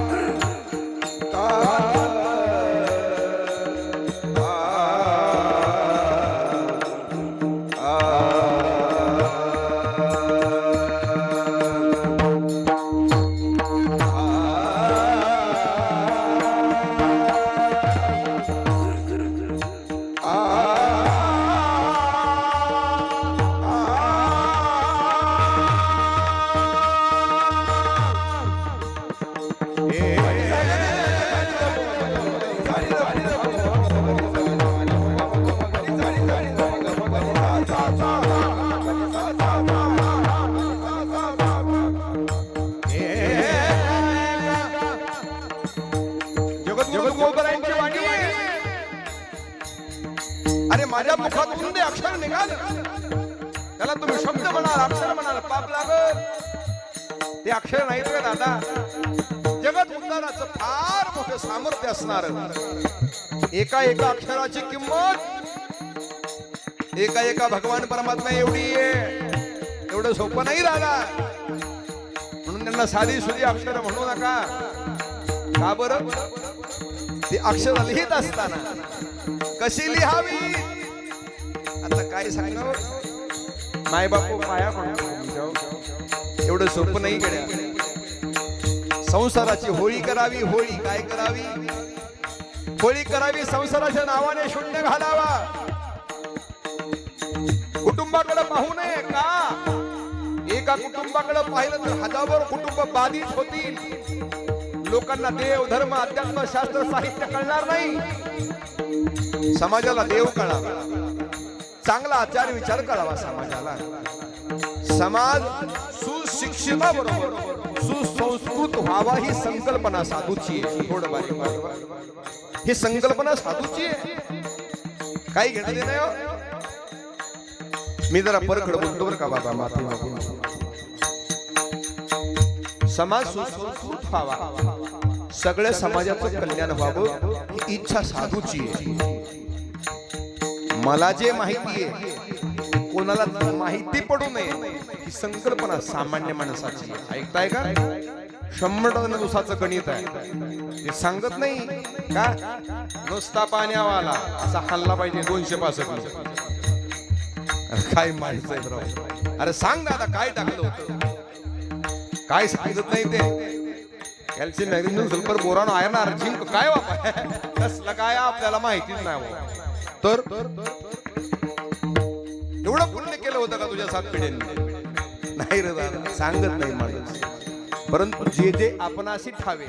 अरे माझ्या मुखातून ते अक्षर निघाल, त्याला तुम्ही शब्द म्हणाल, अक्षर म्हणाल, पाप लागल. ते अक्षर नाहीत का दादा. जगत उद्धाराचं फार मोठं सामर्थ्य असणार. एका एका अक्षराची किंमत एका एका भगवान परमात्मा एवढी आहे. एवढं सोपं नाही दादा. म्हणून त्यांना साधी सुधी अक्षर म्हणू नका. का बरं. ती अक्षर लिहित असताना कशी लिहावी आता काय सांगणार. माय बापू पाया पडतो. एवढं सोपं नाही गड्या. संसाराची होळी करावी. होळी काय करावी. होळी करावी संसाराच्या नावाने शून्य घालावा. कुटुंबाकडे पाहू नये का. एका कुटुंबाकडे पाहिलं तर हजारो कुटुंब बाधित होतील. लोकांना देव धर्म अध्यात्म शास्त्र साहित्य कळणार नाही. समाजाला देव कळावा, चांगला आचार विचार कळावा समाजाला. समाज सुशिक्षिता बरोबर सुसंस्कृत व्हावा ही संकल्पना साधूची आहे. थोडं बारीक ही संकल्पना साधूची आहे. काही घेणं देणं नाही हो. मी जरा परखड बोलतो बरं का बाबा, माफी मागून. समाज सुसंस्कृत व्हावा, सगळ्या समाजाचं कल्याण व्हावं ही इच्छा साधूची आहे. मला जे माहिती आहे कोणाला माहिती पडू नये ही संकल्पना सामान्य माणसाची. ऐकताय का? 100 दिवसाचं गणित आहे. ते सांगत नाही का नुसता पाण्यावाला असा हल्ला पाहिजे 265. काय माणसं आहेत राव. अरे सांग दादा काय टाकलं होतं, काय सांगत नाही ते. Calcium magnesium sulphur boron iron अर्जिंक काय वापर कसलं काय आपल्याला माहितीच नाही. तर एवढं पुण्य केलं होतं का तुझ्या 7 पिढ्यांनी? नाही रे दादा, सांगत नाही माणूस. परंतु जे जे आपणाशी ठावे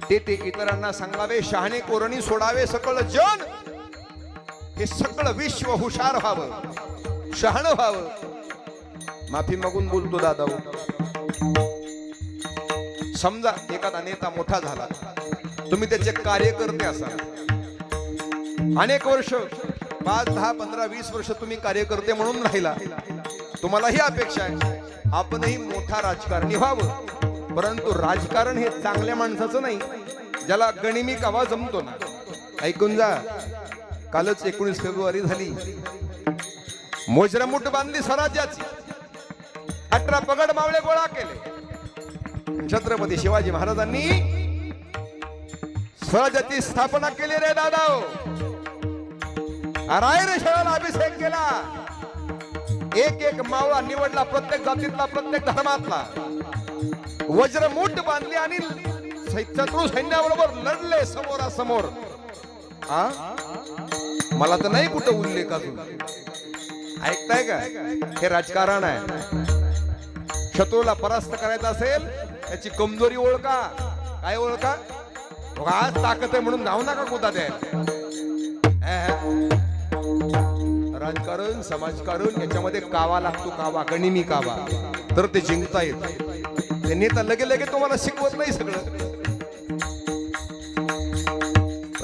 ते ते इतरांना सांगावे. शहाणे कोरणी सोडावे सकळ जन, हे सगळं विश्व हुशार व्हावं, शहाणं व्हावं. माफी मागून बोलतो दादा. समजा एखादा नेता मोठा झाला, तुम्ही त्याचे कार्यकर्ते असाल. अनेक वर्ष 5, 10, 15, 20 वर्ष तुम्ही कार्यकर्ते म्हणून राहिला. तुम्हालाही अपेक्षा आहे आपणही मोठा राजकारणी व्हावं. परंतु राजकारण हे चांगल्या माणसाचं नाही, ज्याला गणिमी कावा जमतो ना. ऐकून जा. कालच 19 फेब्रुवारी झाली. मोजरामुठ बांधली स्वराज्याची. 18 पगड मावळे गोळा केले. छत्रपती शिवाजी महाराजांनी स्वराज्याची स्थापना केली रे दादा. रायरेश्वराला अभिषेक केला. एक एक मावळा निवडला, प्रत्येक जातीतला, प्रत्येक धर्मातला. वज्रमुठ बांधली आणि शत्रू सैन्याबरोबर लढले समोरासमोर. मला तर नाही कुठं उल्लेख अजून. ऐकताय का? हे राजकारण आहे. शत्रूला परास्त करायचं असेल त्याची कमजोरी ओळखा. काय ओळखा? आज ताकद आहे म्हणून धावू नका कुठं द्यायला. राजकारण समाजकारण याच्यामध्ये कावा लागतो, कावा, गणिमी कावा, तर ते जिंकता येत. ते नेता लगे तुम्हाला शिकवत नाही सगळं.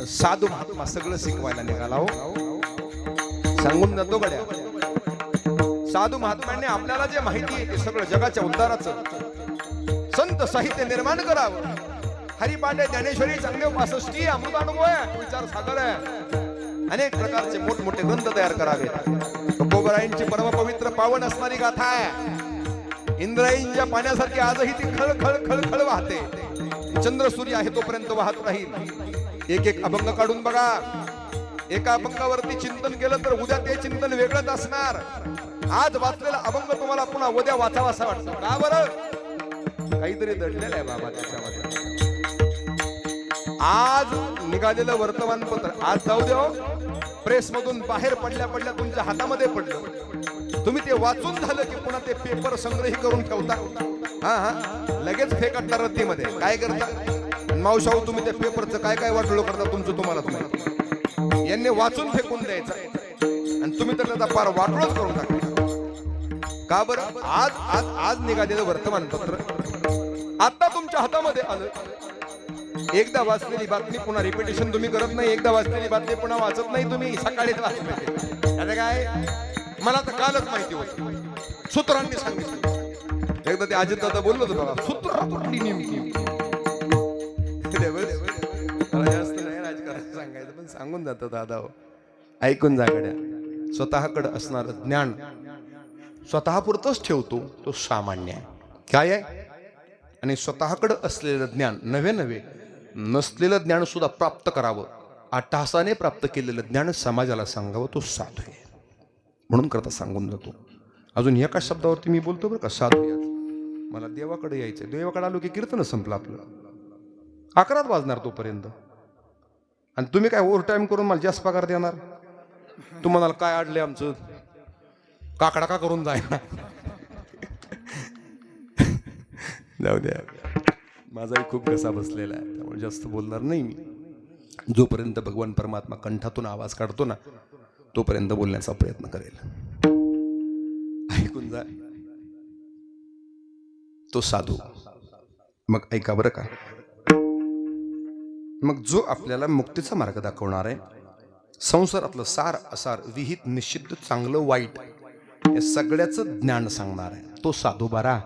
साधू महात्मा सगळं शिकवायला निघाला हो. सांगून जातो गड्या. साधू महात्म्यांनी आपल्याला जे माहिती आहे ते सगळं जगाच्या उद्धाराचं संत साहित्य निर्माण करावं. हरिपांडे, ज्ञानेश्वरी, चांगले 65 अमृतानुभव आहे, विचार सागर आहे. अनेक प्रकारचे मोठमोठे ग्रंथ तयार करावेत. तुकोबरायांची परम पवित्र पावन असणारी गाथा आहे. इंद्रायणीच्या पाण्यासारखी आजही ती खळ खळ खळ खळ वाहते. चंद्र सूर्य आहे तोपर्यंत वाहत राहील. एक एक अभंग काढून बघा. एका अभंगावरती चिंतन केलं तर उद्या ते चिंतन वेगळंच असणार. आज वाचलेला अभंग तुम्हाला पुन्हा उद्या वाचावा असं वाटतं. का बरं? काहीतरी दडलेलं आहे बाबा त्याच्यामध्ये. आज निघालेलं वर्तमानपत्र आज जाऊ द्या, प्रेस मधून बाहेर पडल्या पडल्या तुमच्या हातामध्ये पडलं. तुम्ही ते वाचून झालं की पुन्हा ते पेपर संग्रही करून ठेवता. लगेच फेकटणार रद्दीमध्ये. काय करता मावशाऊ? तुम्ही त्या पेपरचं काय काय वाटलो करता तुमचं तुम्हालाच माहिती. यांनी वाचून फेकून द्यायचं आणि तुम्ही तर त्याचा फार वाटलोच करून टाका. का बरं? आज आज आज निघालेलं वर्तमानपत्र आता तुमच्या हातामध्ये आलं. एकदा वाचलेली बातमी पुन्हा रिपिटेशन तुम्ही करत नाही. एकदा वाचलेली बातमी पुन्हा वाचत नाही तुम्ही. सकाळीच वाचत. आता काय? मला तर कालच माहिती होती, सूत्रांनी सांगितलं. एकदा ते अजित दादा बोललो होतो बघा, सूत्र कुठली नेमकी. मला जास्त नाही राजकारण सांगायचं, पण सांगून जातं दादा. ऐकून जा गड्या. स्वतःकडे असणार ज्ञान स्वतःपुरतच ठेवतो तो सामान्य आहे. काय आहे? आणि स्वतःकडे असलेलं ज्ञान नवे नसलेलं ज्ञान सुद्धा प्राप्त करावं. अट्टहासाने प्राप्त केलेलं ज्ञान समाजाला सांगावं तो साधू आहे. म्हणून करता सांगून जातो. अजून एका शब्दावरती मी बोलतो बरं का, साधू या. मला देवाकडे यायचं. देवाकडे आलो की कीर्तन संपलं आपलं. 11 वाजणार तोपर्यंत. आणि तुम्ही काय ओव्हर टाइम करून मला जास्त पगार देणार? तुम्हाला काय अडले आमचं? काकडा का करून जायना? जाऊ द्या. माझाही खूप घसा बसलेला आहे, त्यामुळे जास्त बोलणार नाही मी. जोपर्यंत भगवान परमात्मा कंठातून आवाज काढतो ना तोपर्यंत बोलण्याचा प्रयत्न करेल. ऐकून जा. तो साधू मग ऐका बरं का, मग जो आपल्याला मुक्तीचा मार्ग दाखवणार आहे, संसारातलं सार असार विहित निषिद्ध चांगलं वाईट या सगळ्याचं ज्ञान सांगणार आहे, तो साधू बरा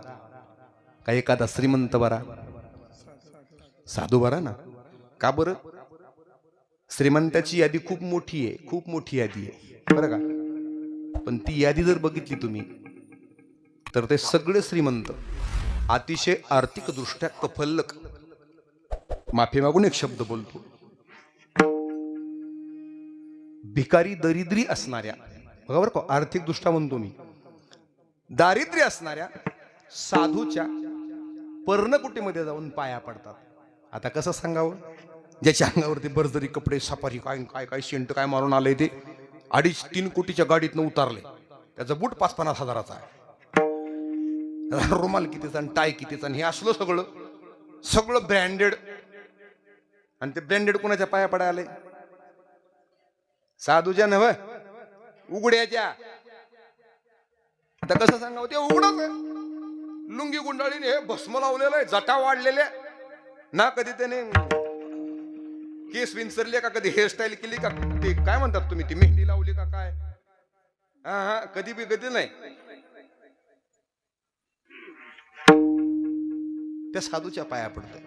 का एखादा श्रीमंत बरा? साधू बरा ना. का बरं? श्रीमंताची यादी खूप मोठी आहे, खूप मोठी यादी आहे बरं का, पण ती यादी जर बघितली तुम्ही तर ते सगळे श्रीमंत अतिशय आर्थिकदृष्ट्या कफल्लक, माफी मागून एक शब्द बोलतो, भिकारी दरिद्री असणाऱ्या, बघा बरं का, आर्थिक दृष्ट्या म्हणतो मी, दारिद्र्य असणाऱ्या साधूच्या पर्णकुटीमध्ये जाऊन पाया पडतात. आता कसं सांगावं, ज्याच्या अंगावरती बर्जरी कपडे, सफारी काय काय काय शेंट काय मारून आले, ते 2.5-3 कोटीच्या गाडीतनं उतारले, त्याचा बूट 5-50 हजाराचा आहे, रुमाल कितीचा आणि टाय कितीचा, आणि हे असलं सगळं सगळं ब्रँडेड. आणि ते ब्रँडेड कोणाच्या पाया पडायला? साधूच्या नव्ह, उघड्याच्या. आता कसं सांगावं, ते उघडच आहे, लुंगी गुंडाळीने हे भस्म लावलेलं आहे, जटा वाढलेल्या ना, कधी त्याने केस विंचरले का, कधी हेअरस्टाईल केली का, ते काय म्हणतात तुम्ही, ती मेहंदी लावली का काय, हा कधी बी कधी नाही. त्या साधूच्या पाया पडतं,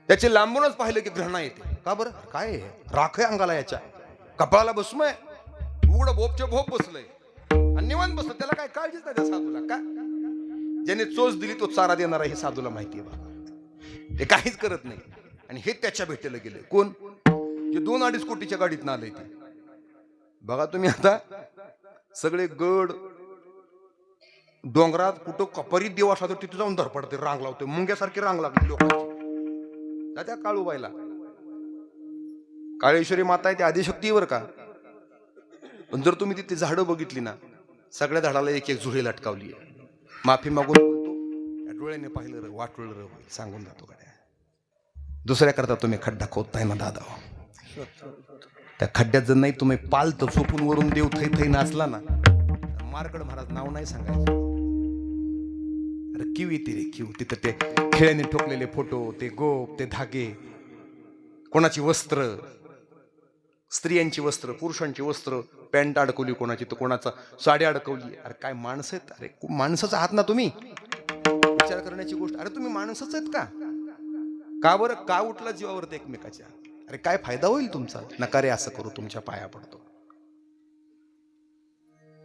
त्याचे लांबूनच पाहिलं की घृणा येते. का बरं? काय आहे? राख आहे अंगाला, याच्या कपाळाला भस्म आहे, उघड भोपचे भोप बसलंय आणि निवांत बसलं, त्याला काय काळजीच नाही त्या साधूला. का? ज्याने चोच दिली तो चारा देणारा हे साधूला माहिती आहे बाबा, ते काहीच करत नाही. आणि हे त्याच्या भेटेला गेले कोण, जे 2-2.5 कोटीच्या गाडीत आले ते. बघा तुम्ही आता सगळे गड डोंगरात कुठं कपरीत देव असला तर तिथे जाऊन धरपडते, रांग लावते, मुंग्यासारखी रांग लागली लोकांची. त्या काळूबाईला, काळेश्वरी माता आहे ती आदिशक्तीवर का, पण जर तुम्ही तिथे झाडं बघितली ना, सगळ्या झाडाला एक एक जुळी लटकावली आहे. माफी मागून बोलतो, डोळ्याने पाहिलं र वाटलं र सांगून जातो गाड्या. दुसऱ्या करता तुम्ही खड्डा खोदताय ना दादा, त्या खड्ड्यात जर नाही तुम्ही पालत चोपून वरून देव थै थै नाचला ना, मारकड महाराज नाव नाही सांगायचं. अरे किव येते रे किव, तिथं ते खेळ्याने ठोकलेले फोटो, ते गोप, ते धागे, कोणाची वस्त्र, स्त्रियांची वस्त्र, पुरुषांची वस्त्र, पॅन्ट अडकवली कोणाची, तर कोणाचा साडी अडकवली. अरे काय माणसं आहेत? अरे माणसाचा आहात ना तुम्ही, विचार करण्याची गोष्ट. अरे तुम्ही माणसंच आहेत का? का बरं का उठला जीवावरती एकमेकाच्या? अरे काय फायदा होईल तुमचा? नका रे असं करू, तुमच्या पाया पडतो.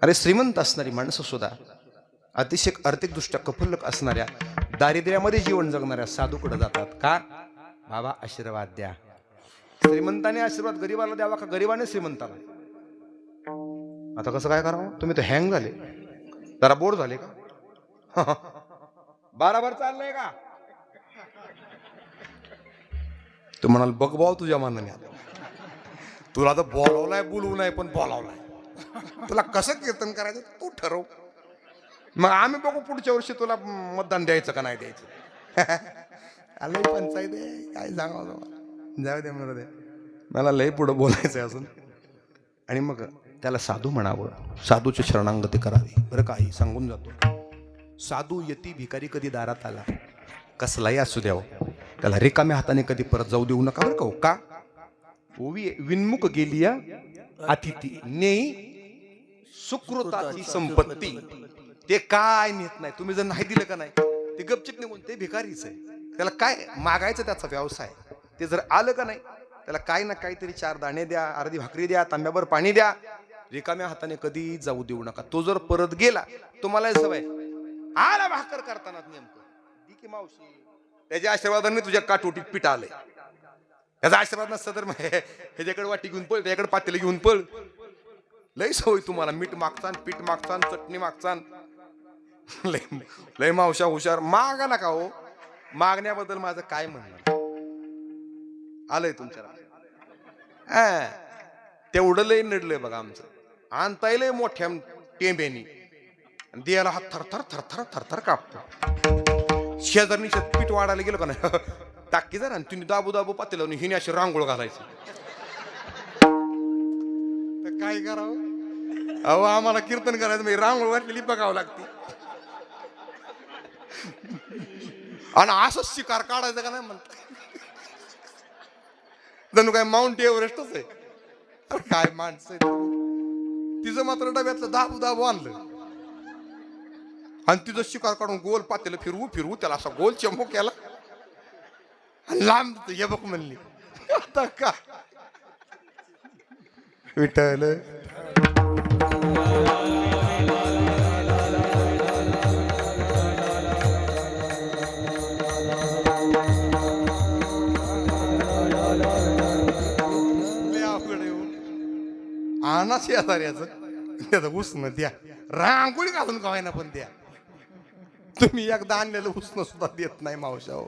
अरे श्रीमंत असणारी माणसं सुद्धा अतिशय आर्थिकदृष्ट्या कफल्लक असणाऱ्या, दारिद्र्यामध्ये जीवन जगणाऱ्या साधूकडे जातात. का? बाबा आशीर्वाद द्या. श्रीमंताने आशीर्वाद गरीबाला द्यावा का गरीबाने श्रीमंताला? आता कसं काय करावं? तुम्ही तर हँग झाले, जरा बोर झाले का? बराबर चाललंय का? तू म्हणाल बघ भाऊ तुझ्या मनाने, तुला तर बोलावलाय, बोलवू नाही पण बोलावलाय, तुला कसं कीर्तन करायचं तू ठरव, मग आम्ही बघू पुढच्या वर्षी तुला मतदान द्यायचं का नाही द्यायचं. लय पंचायत आहे, काय सांगावं, जाऊ दे मला, मला लय पुढं बोलायचं आहे अजून. आणि मग त्याला साधू म्हणावं, साधूची शरणागती करावी. बरं काही सांगून जातो, साधू यती भिकारी कधी दारात आला, कसलाही असू द्यावं, त्याला रिकाम्या हाताने कधी परत जाऊ देऊ नका बरं का. ओवी विनमुख गेलिया अतिथी नेई सुकृताची संपत्ती. ते काय नेत नाही, तुम्ही जर नाही दिलं का नाही, ते गपचिप निघून, ते भिकारीच आहे. त्याला काय मागायचं, त्याचा व्यवसाय. ते जर आलं का नाही, त्याला काय ना काहीतरी 4 दाणे द्या, अर्धी भाकरी द्या, तांब्याभर पाणी द्या, रिकाम्या हाताने कधी जाऊ देऊ नका. तो जर परत गेला, तुम्हाला सवय आला भाकर करताना नेमकं दी की मावशी, त्याच्या आशीर्वादाने तुझ्या काटोटीत पीठ आलंय, त्याचा आशीर्वाद नसता तर ह्याच्याकडे वाटी घेऊन पळ, त्याच्याकडे पातेलं घेऊन पळ. लय सवय तुम्हाला, मीठ मागचान, पीठ मागचान, चटणी मागचान. लय मावशा हुशार. मागा नका हो, मागण्याबद्दल माझं काय म्हणणं आलंय तुमच्या. तेवढं लय नडलंय बघा आमचं. आणताय लय मोठ्या टेंब्यानी, द्यायला हात थरथर थरथर थरथर कापतो. शेजारनी पीठ वाढायला गेलो का नाही, टाकी जरा तुम्ही दाबू दाबू पातेला हिने अशी रांगोळ घालायची. तर काय करावं अहो, आम्हाला कीर्तन करायचं म्हणजे रांगोळ वाटलेली बघावं लागते. आणि असंच शिकार काढायचं का नाही म्हणत. जणू काय माउंट एव्हरेस्टच आहे. अरे काय माणसं आहे. तिचं मात्र डब्यातलं दाबू दाबू आणलं आणि तिचं शिकार काढून गोल पातेलं फिरवू फिरवू त्याला असा गोल चंबू केला आणि लांब हे बघ म्हणली. आता का विठ्ठल आणा शेजाऱ्याचं त्याचं उसणं द्या, रांगोळी घालून गावायना पण द्या. तुम्ही एकदा आणलेलं उसणं सुद्धा देत नाही मावशा हो.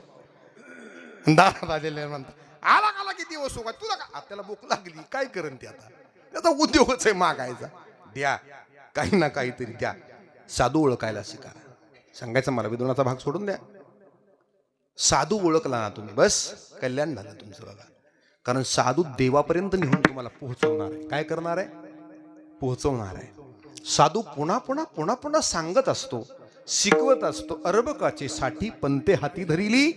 दारात आलेले म्हणता आला काला किती वस्तू काय तुला का त्याला भूक लागली काय करण ते आता त्याचा उद्योगच आहे मागायचा. द्या काही ना काहीतरी द्या. साधू ओळखायला शिका. सांगायचं मला विद्वानाचा भाग सोडून द्या. साधू ओळखला ना तुम्ही बस कल्याण झालं तुमचं बघा. कारण साधू देवापर्यंत नेऊन तुम्हाला पोहोचवणार आहे. काय करणार आहे? पोहोचवणार आहे. साधू पुन्हा पुन्हा पुन्हा पुन्हा सांगत असतो, शिकवत असतो. अरबकाचे साठी पंते हाती धरिली.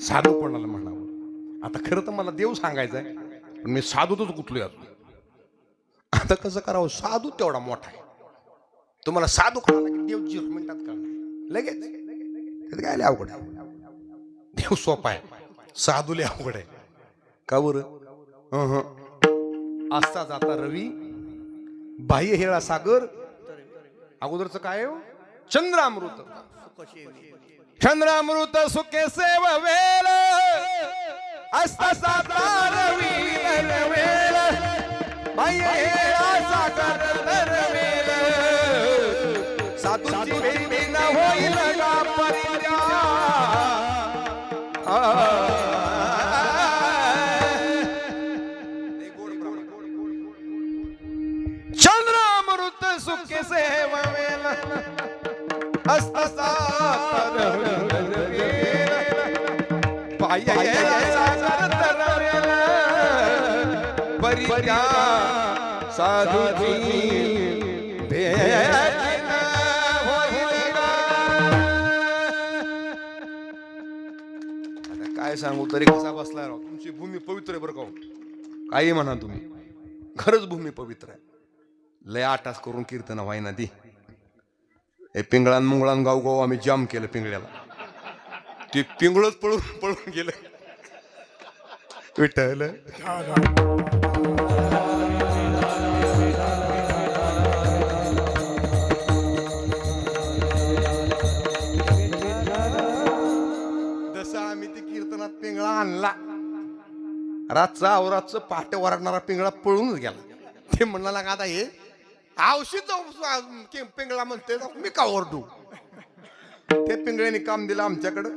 साधू कोणाला म्हणावं. आता खरं तर मला देव सांगायचा आहे पण मी साधूतच गुतलोय अजून. आता कसं करावं? साधू तेवढा मोठा आहे. तुम्हाला साधू कळला की देव 0 मिनिटात कळणार लगेच. काय लय अवघड आहे. देव सोपा आहे, साधू लय अवघड आहे. का बरं? असता जाता रवी बाह्य हेळा सागर. अगोदरच काय हो? चंद्रामृत. चंद्रामृत सुखे सेववेल असता जाता रवी वेल बाह्य हेळा सागर तरवेल साधूची भेटी न होईल का परित्या. चंद्रामृत सुखे सेववेल असता जाता परित्या साधूची काय सांगू तरी कसा बसलाय राव. तुमची भूमी पवित्र आहे बरं का. काही म्हणा तुम्ही, खरंच भूमी पवित्र आहे. लय आटास करून कीर्तन व्हायना ती. हे पिंगळान मुंगळान गाव गाव आम्ही जाम केलं पिंगळ्याला. ते पिंगळच पळून पळून गेलं. विठ्ठल जसं आम्ही ते कीर्तनात पिंगळा आणला, रातचा अवरातचं पहाटे वरडणारा पिंगळा पळूनच गेला. ते म्हणला का आता हे औषध पिंगळा म्हणते मी का ओरडू. ते पिंगळ्याने काम दिलं आमच्याकडं,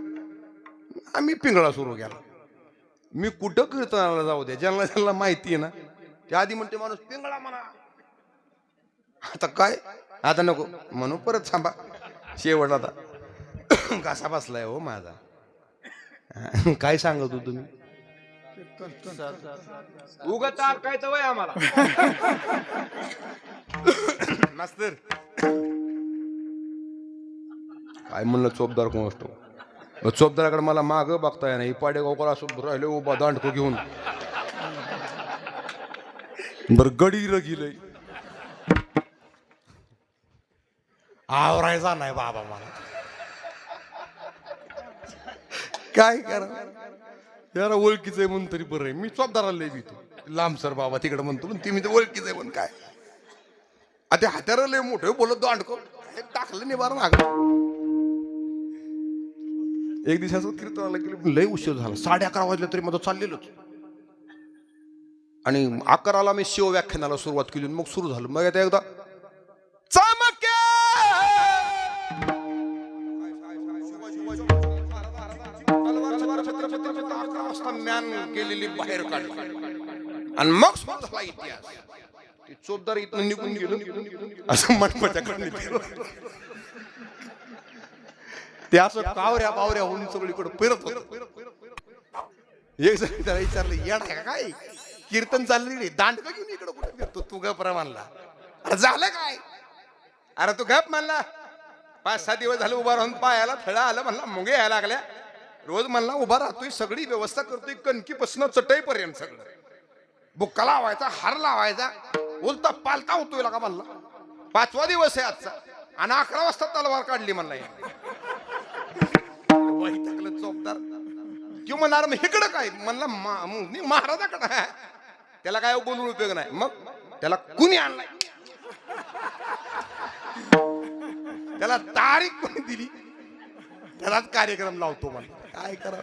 आम्ही पिंगळा सुरू केला. मी कुठं कीर्तनाला जाऊ द्या, ज्यांना ज्यांना माहिती आहे ना त्या आधी म्हणते माणूस पिंगळा म्हणा. आता काय आता नको म्हणू परत थांबा. शेवट आता कसा बसलाय हो माझा. काय सांगत हो तुम्ही? उगाच काय वय आम्हाला मास्तर काय म्हणलं चोपदार कोण असतो. चोपदाराकडे मला माग बघताय नाही. पाडेगावकर असं राहिले उभा दांडको घेऊन. बर गडी रगिलय आवरायचा नाही बाबा मला. काय करा याला ओळखीचं आहे म्हणून तरी बरं आहे. मी चोपदाराला लय भीतो. लांब सर बाबा तिकडे म्हणतो पण ती मी ओळखीचं आहे म्हणून काय. आता हात्याला लय मोठं बोलत दांडको टाकलं नाही बार माग. एक दिवशी असं कीर्तनाला गेलो, लय उशीर झाला, 11:30 वाजले तरी माझं चाललेलोच. आणि 11ला मी शिवव्याख्यानाला सुरुवात केली, मग सुरू झालं. मग आता एकदा चमके ज्ञान केलेली बाहेर काढली आणि मग सुरू झाला इतिहास. ते चोपदार इथं निघून गेलो असं मंडपाच्याकडे गेलो. ते असं कावऱ्या बावऱ्या होऊन सगळीकडे फिरत होत. एक जण त्याला विचारलं, येड आहे का काय, कीर्तन चाललं रे, दांड का घेऊन इकडे कुठे फिरतो तू? गप म्हणला. अरे झालं काय? अरे तू गप म्हणला. 5-6 दिवस झाले उभा राहून पायाला थळा आलं म्हणला, मुंगे यायला लागल्या. रोज म्हणला उभा राहतोय, सगळी व्यवस्था करतोय, कणकीपासून चटईपर्यंत सगळं, बुक्का लावायचा, हार लावायचा, उलता पालता होतोय का म्हणला. 5वा दिवस आहे आजचा आणि 11 वाजता तलवार काढली म्हणला. वैतागलं चोपदार. किंवा म्हणणार मग इकडं काय म्हणला, महाराजाकडे. त्याला काय बोलून उपयोग नाही. मग त्याला कुणी आणलाय, त्याला तारीख कोणी दिली, त्यालाच कार्यक्रम लावतो मला. काय करा.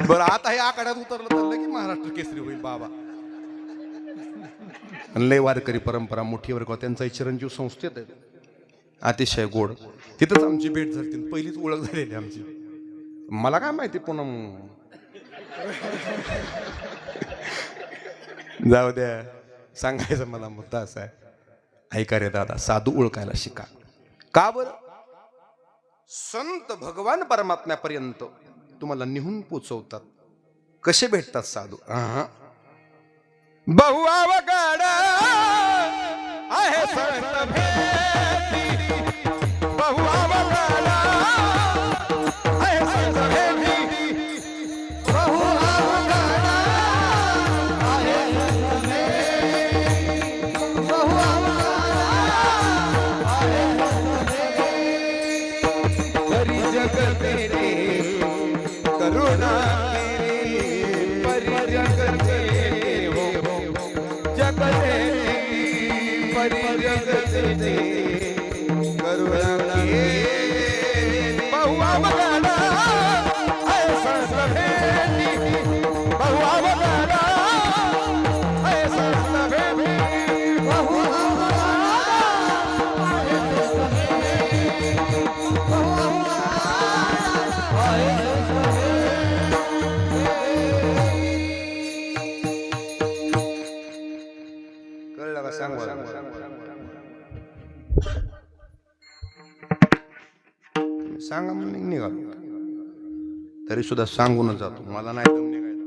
बरं आता हे आखाड्यात उतरलं तर की महाराष्ट्र केसरी होईल बाबा. लय वारकरी परंपरा मोठी वर्ग त्यांचा चिरंजीव संस्थेत आहे, अतिशय गोड. तिथंच आमची भेट झाली, पहिलीच ओळख झालेली आमची. मला काय माहिती पुन्हा. जाऊ द्या, सांगायचं मला मुद्दा असा आहे. ऐका रे दादा, साधू ओळखायला शिका. का बरं? संत भगवान परमात्म्यापर्यंत तुम्हाला निहून पोचवतात. कसे भेटतात साधू? बहु अवघड आहे संत भेटी, बहु अवघड आहे संत भेटी, बहु अवघड आहे संत भेटी, बहु अवघड आहे संत भेटी. परी जग तेरे करुणा तेरी, परी जग तेरे हो जग तेरी, परी जग तेरे करुणा तेरी, बहु अवघड आहे संत भेटी, बहु अवघड आहे संत भेटी, बहु अवघड आहे संत भेटी, बहु अवघड आहे संत भेटी. कळलं का? सांग सांगा म्हणून निघालो, तरी सुद्धा सांगूनच जातो. मला नाही दम निघायला.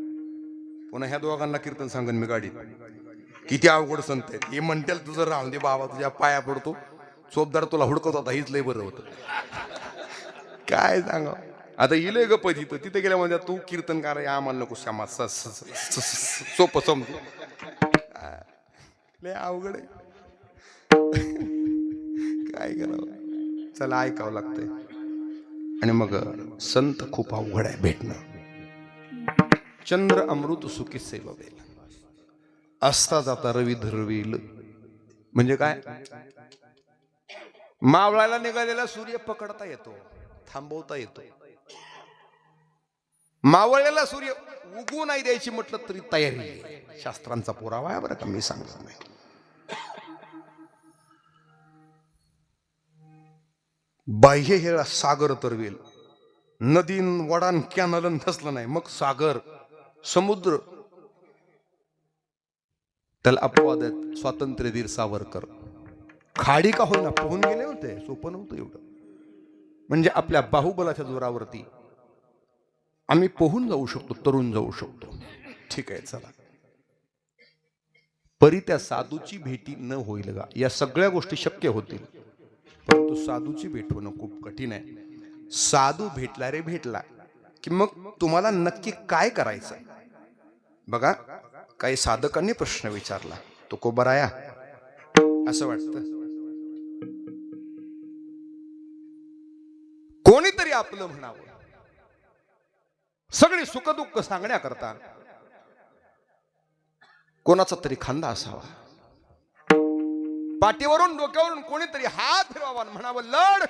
पुन्हा ह्या दोघांना कीर्तन सांगन मी गाडीत. किती अवघड संत आहेत हे. म्हणतील तुझं राहून दे बाबा, तुझ्या पाया पडतो. चोपदार तुला हुडकत होता, हीच लय बरं होतं. काय सांगा आता. इले गप तिथे गेल्या म्हणजे तू कीर्तन करा, आम्हाला नको श्यामा, सोपं समजू. लय अवघड आहे. काय करावं. चला ऐकावं लागतंय. आणि मग संत खूप अवघड आहे भेटणं. चंद्र अमृत सुखी सेववेल, असता जाता रवी धरवील. म्हणजे काय? मावळायला निघालेला सूर्य पकडता येतो, थांबवता येतो. मावळलेला सूर्य उगवू नाही द्यायची म्हटलं तरी तयारी आहे. शास्त्रांचा पुरावा आहे बरं का, मी सांगत नाही. बाह्य हे सागर तरवेल, नदीन वडान कॅनलन नसलं नाही, मग सागर समुद्र. त्याला अपवाद आहेत. स्वातंत्र्यवीर सावरकर खाडी का होईना पोहून गेले होते. सोपं नव्हतं एवढं. म्हणजे आपल्या बाहुबलाच्या जोरावरती आम्ही पोहून जाऊ शकतो, तरुण जाऊ शकतो. ठीक आहे चला. परी त्या साधूची भेटी न होईल का? या सगळ्या गोष्टी शक्य होतील, परंतु साधूची भेट होणं खूप कठीण आहे. साधू भेटला रे भेटला की मग तुम्हाला नक्की काय करायचं? बघा, काही साधकांनी प्रश्न विचारला, तो को बराया असं वाटतं. कोणीतरी आपलं म्हणावं. सगळी सुखदुःख सांगण्याकरता कोणाचा तरी खांदा असावा, पाठीवरून डोक्यावरून कोणीतरी हात फिरवावा, म्हणावं लढ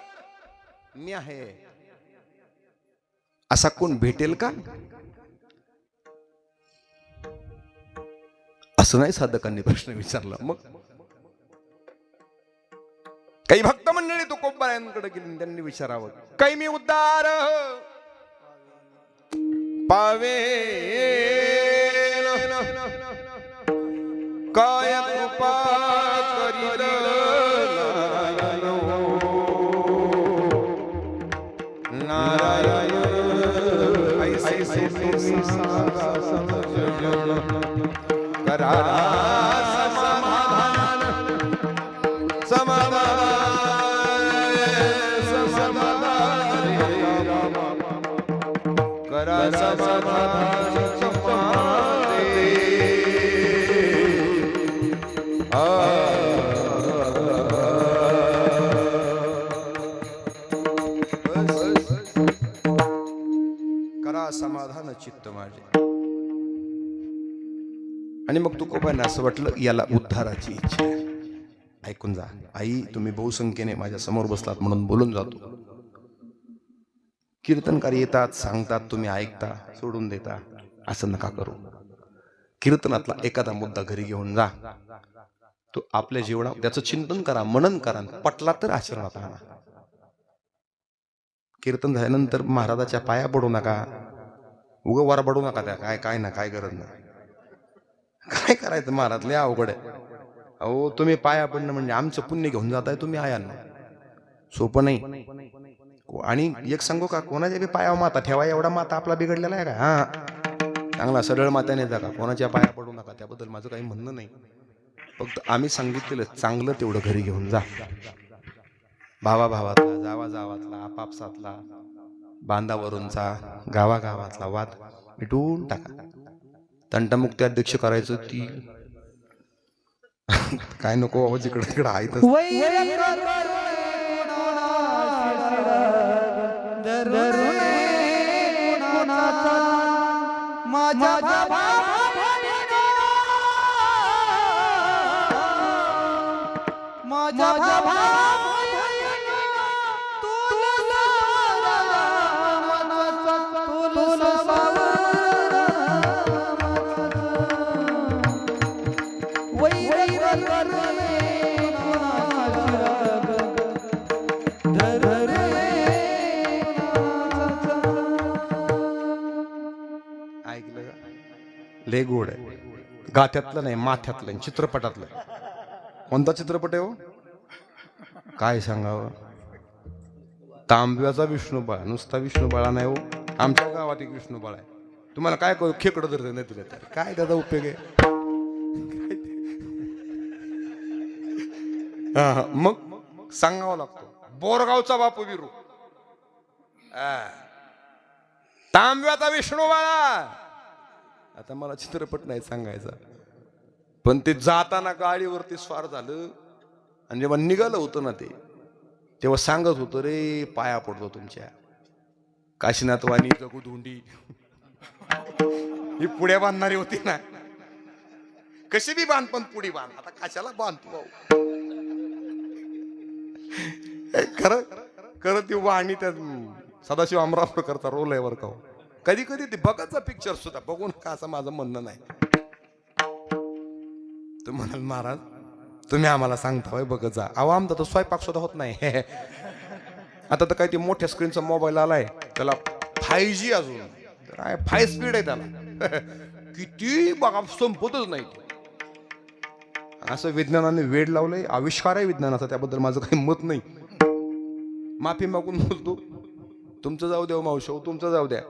मी आहे. असा कोण भेटेल का? असं नाही साधकांनी प्रश्न विचारला. मग काही भक्त मंडळी तुकोबारायांकडे गेली, त्यांनी विचारावं, काही मी उद्धार पावे काय कृपा करील नारायण ऐसे करा समाधान समाधान करा समाधान करा समाधान चित्त माझे. आणि मग तुकोबांना असं वाटलं याला उद्धाराची इच्छा आहे. ऐकून जा आई, तुम्ही बहुसंख्येने माझ्या समोर बसलात म्हणून बोलून जातो. कीर्तनकार येतात, सांगतात, तुम्ही ऐकता, सोडून देता. असं नका करू. कीर्तनातला एखादा मुद्दा घरी घेऊन जा, तो आपल्या जीवनात त्याचं चिंतन करा, मनन करा, पटला तर आचरणात आणा. कीर्तन झाल्यानंतर महाराजाच्या पाया पडू नका, उगं वर पडू नका. त्या काय काय ना काय गरज नाही. काय करायचं महाराज, लय अवघड आहे. अहो तुम्ही पाया पडणं म्हणजे आमचं पुण्य घेऊन जाताय तुम्ही आयांना, सोपं नाही. आणि एक सांगू का, कोणाच्या बी पायावर माता ठेवा, एवढा माता आपला बिघडलेला आहे का? हा, चांगला सरळ मात्याने जा का, कोणाच्या पाया पडू नका. त्याबद्दल माझं काही म्हणणं नाही. फक्त आम्ही सांगितलेलं चांगलं तेवढं घरी घेऊन जा. भावाभावातला, जावाजावातला, आपापसातला, बांधावरूनचा, गावागावातला वाद मिटवून टाका. तंटमुक्ती अध्यक्ष करायचं ती काय नको बाबा, जिकडे तिकडे आहे तसं. लय गोड आहे. गाथ्यातलं नाही, माथ्यातलं, चित्रपटातलं. कोणता चित्रपट आहे हो? काय सांगावं. तांब्याचा विष्णुबाळ, नुसता विष्णुबाळा नाही हो, आमच्या गावात एक विष्णुबाळ आहे. तुम्हाला काय करू, खेकडं धरत नाही तुला, तर काय त्याचा उपयोग आहे? मग सांगावं लागतो. बोरगावचा बापू बिरू, तांब्याचा विष्णुबाळा. आता मला चित्रपट नाही सांगायचा, पण ते जाताना गाडीवरती स्वार झालं आणि जेव्हा निघालं होतं ना ते, तेव्हा सांगत होतं, रे पाया पडतो तुमच्या. काशीनाथ वाणी जगू धोंडी ही पुढे बांधणारी होती ना, कशी बी बांध पण पुढे बांध. आता कशाला बांधतो खरं खरं ती वाणी त्या सदाशिव अमरावकरचा रोल आहे वर का. कधी कधी ते बघायचा पिक्चर सुद्धा बघू नका असं माझं म्हणणं नाही. तू म्हणाल महाराज तुम्ही आम्हाला सांगता बघत जा. अहो आमचा तर स्वयंपाक सुद्धा होत नाही. आता तर काय ते मोठ्या स्क्रीनचा मोबाईल आलाय, त्याला 5G अजून काय 5 स्पीड आहे त्याला. किती बघा संपतच नाही. असं विज्ञानाने वेड लावलंय. आविष्कार आहे विज्ञानाचा, त्याबद्दल माझं काही मत नाही. माफी मागून बोलतो. तुमचं जाऊ द्या मावशी, तुमचं जाऊ द्या.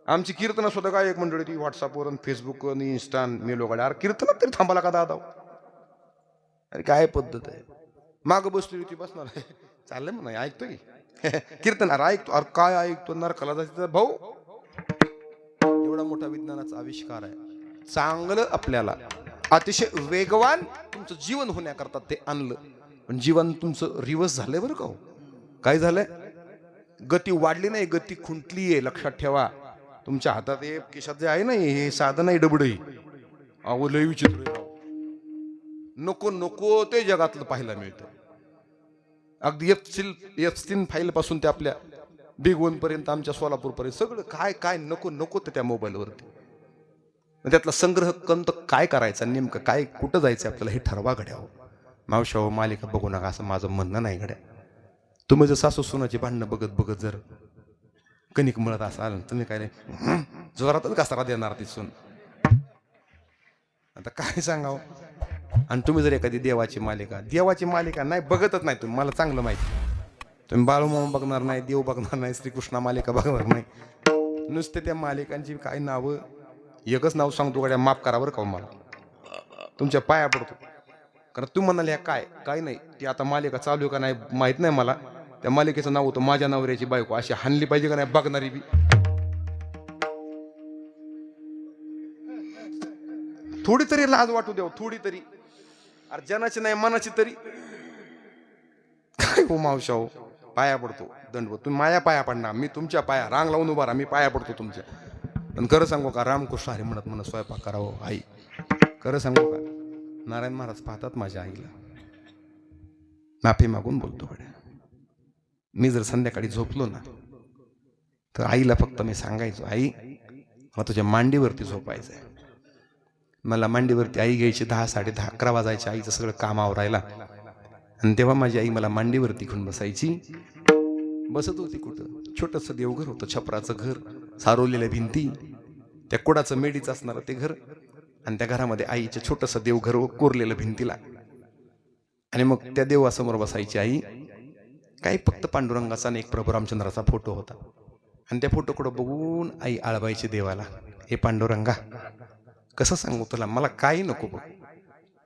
आमची कीर्तन सुद्धा काय एक मंडळी ती व्हॉट्सअपवर, फेसबुकवर, इन्स्टा मेल वगैरे. अरे कीर्तनात तरी थांबाला का दादा? अरे काय पद्धत आहे. माग बसली होती, बसणार चाललंय म्हणा, ऐकतो की कीर्तन. अरे ऐकतो. अरे काय ऐकतो, नरकाला जायचं भाऊ. एवढा मोठा विज्ञानाचा आविष्कार आहे. चांगलं आपल्याला अतिशय वेगवान तुमचं जीवन होण्याकरता ते आणलं, पण जीवन तुमचं रिवर्स झालंय बरं का. काय झालंय? गती वाढली नाही, गती खुंटली आहे. लक्षात ठेवा. तुमच्या हातात हे खिशात जे आहे ना, हे साधन आहे डबडही, अहो लय विचित्र आहे राव. नको नको ते जगातलं पाहायला मिळतं. अगदी एफ फाईल पासून ते आपल्या बिग वन पर्यंत आमच्या सोलापूर पर्यंत सगळं काय काय नको नको ते त्या मोबाईलवरती. त्यातला संग्रह कंत काय करायचा नेमकं काय कुठं जायचं आपल्याला हे ठरवा घड्या. मावशाव मालिका बघू नका असं माझं म्हणणं नाही घड्या. तुम्ही जर सासू सुनाची भांडणं बघत बघत जर कणिक मळत असाल तुम्ही काय नाही जोरातच घसारा देणार ती सून. आता काय सांगावं. आणि तुम्ही जर एखादी देवाची मालिका नाही बघतच नाही तुम्ही, मला चांगलं माहिती. तुम्ही बाळूमामा बघणार नाही, देव बघणार नाही, श्रीकृष्णा मालिका बघणार नाही. नुसते त्या मालिकांची काय नावं. एकच नाव सांगतो गड्या, माफ करा बरं का मला, तुमच्या पाया पडतो. कारण तू म्हणाले काय काय नाही ती आता मालिका चालू का नाही माहित नाही मला. त्या मालिकेचं नाव होतं माझ्या नवऱ्याची बायको. अशी हाणली पाहिजे का नाही बघणारी बी. थोडी तरी लाज वाटू द्याव, थोडी तरी. अरे जनाची नाही मनाची तरी. काय हो मावशा हो, पाया पडतो दंडवत. तुम्ही माझ्या पाया पडणार, मी तुमच्या पाया रांग लावून उभा राहा, मी पाया पडतो तुमच्या. पण खरं सांगू का, रामकृष्ण हरी म्हणत स्वयंपाक करावं आई. खरं सांगू का, नारायण महाराज पाहतात माझ्या आईला. माफी मागून बोलतो गड्या. मी जर संध्याकाळी झोपलो ना तर आईला फक्त मी सांगायचो, आई मला तुझ्या मांडीवरती झोपायचंय. मला मांडीवरती आई घ्यायची. 10, 10:30, 11 वाजायचे आईचं सगळं काम आवरायला. आणि तेव्हा माझी आई मला मांडीवरती घेऊन बसायची. बसत होती कुठं, छोटंसं देवघर होतं, छपराचं घर, सारवलेल्या भिंती, त्या कुडाचं मेडीचं असणारं ते घर. आणि त्या घरामध्ये आईचं छोटंसं देवघर कोरलेलं भिंतीला. आणि मग त्या देवासमोर बसायची आई. काही फक्त पांडुरंगाचा आणि एक प्रभू रामचंद्राचा फोटो होता. आणि त्या फोटोकडे बघून आई आळवायची देवाला, हे पांडुरंगा कसं सांगू तुला, मला काही नको बघ,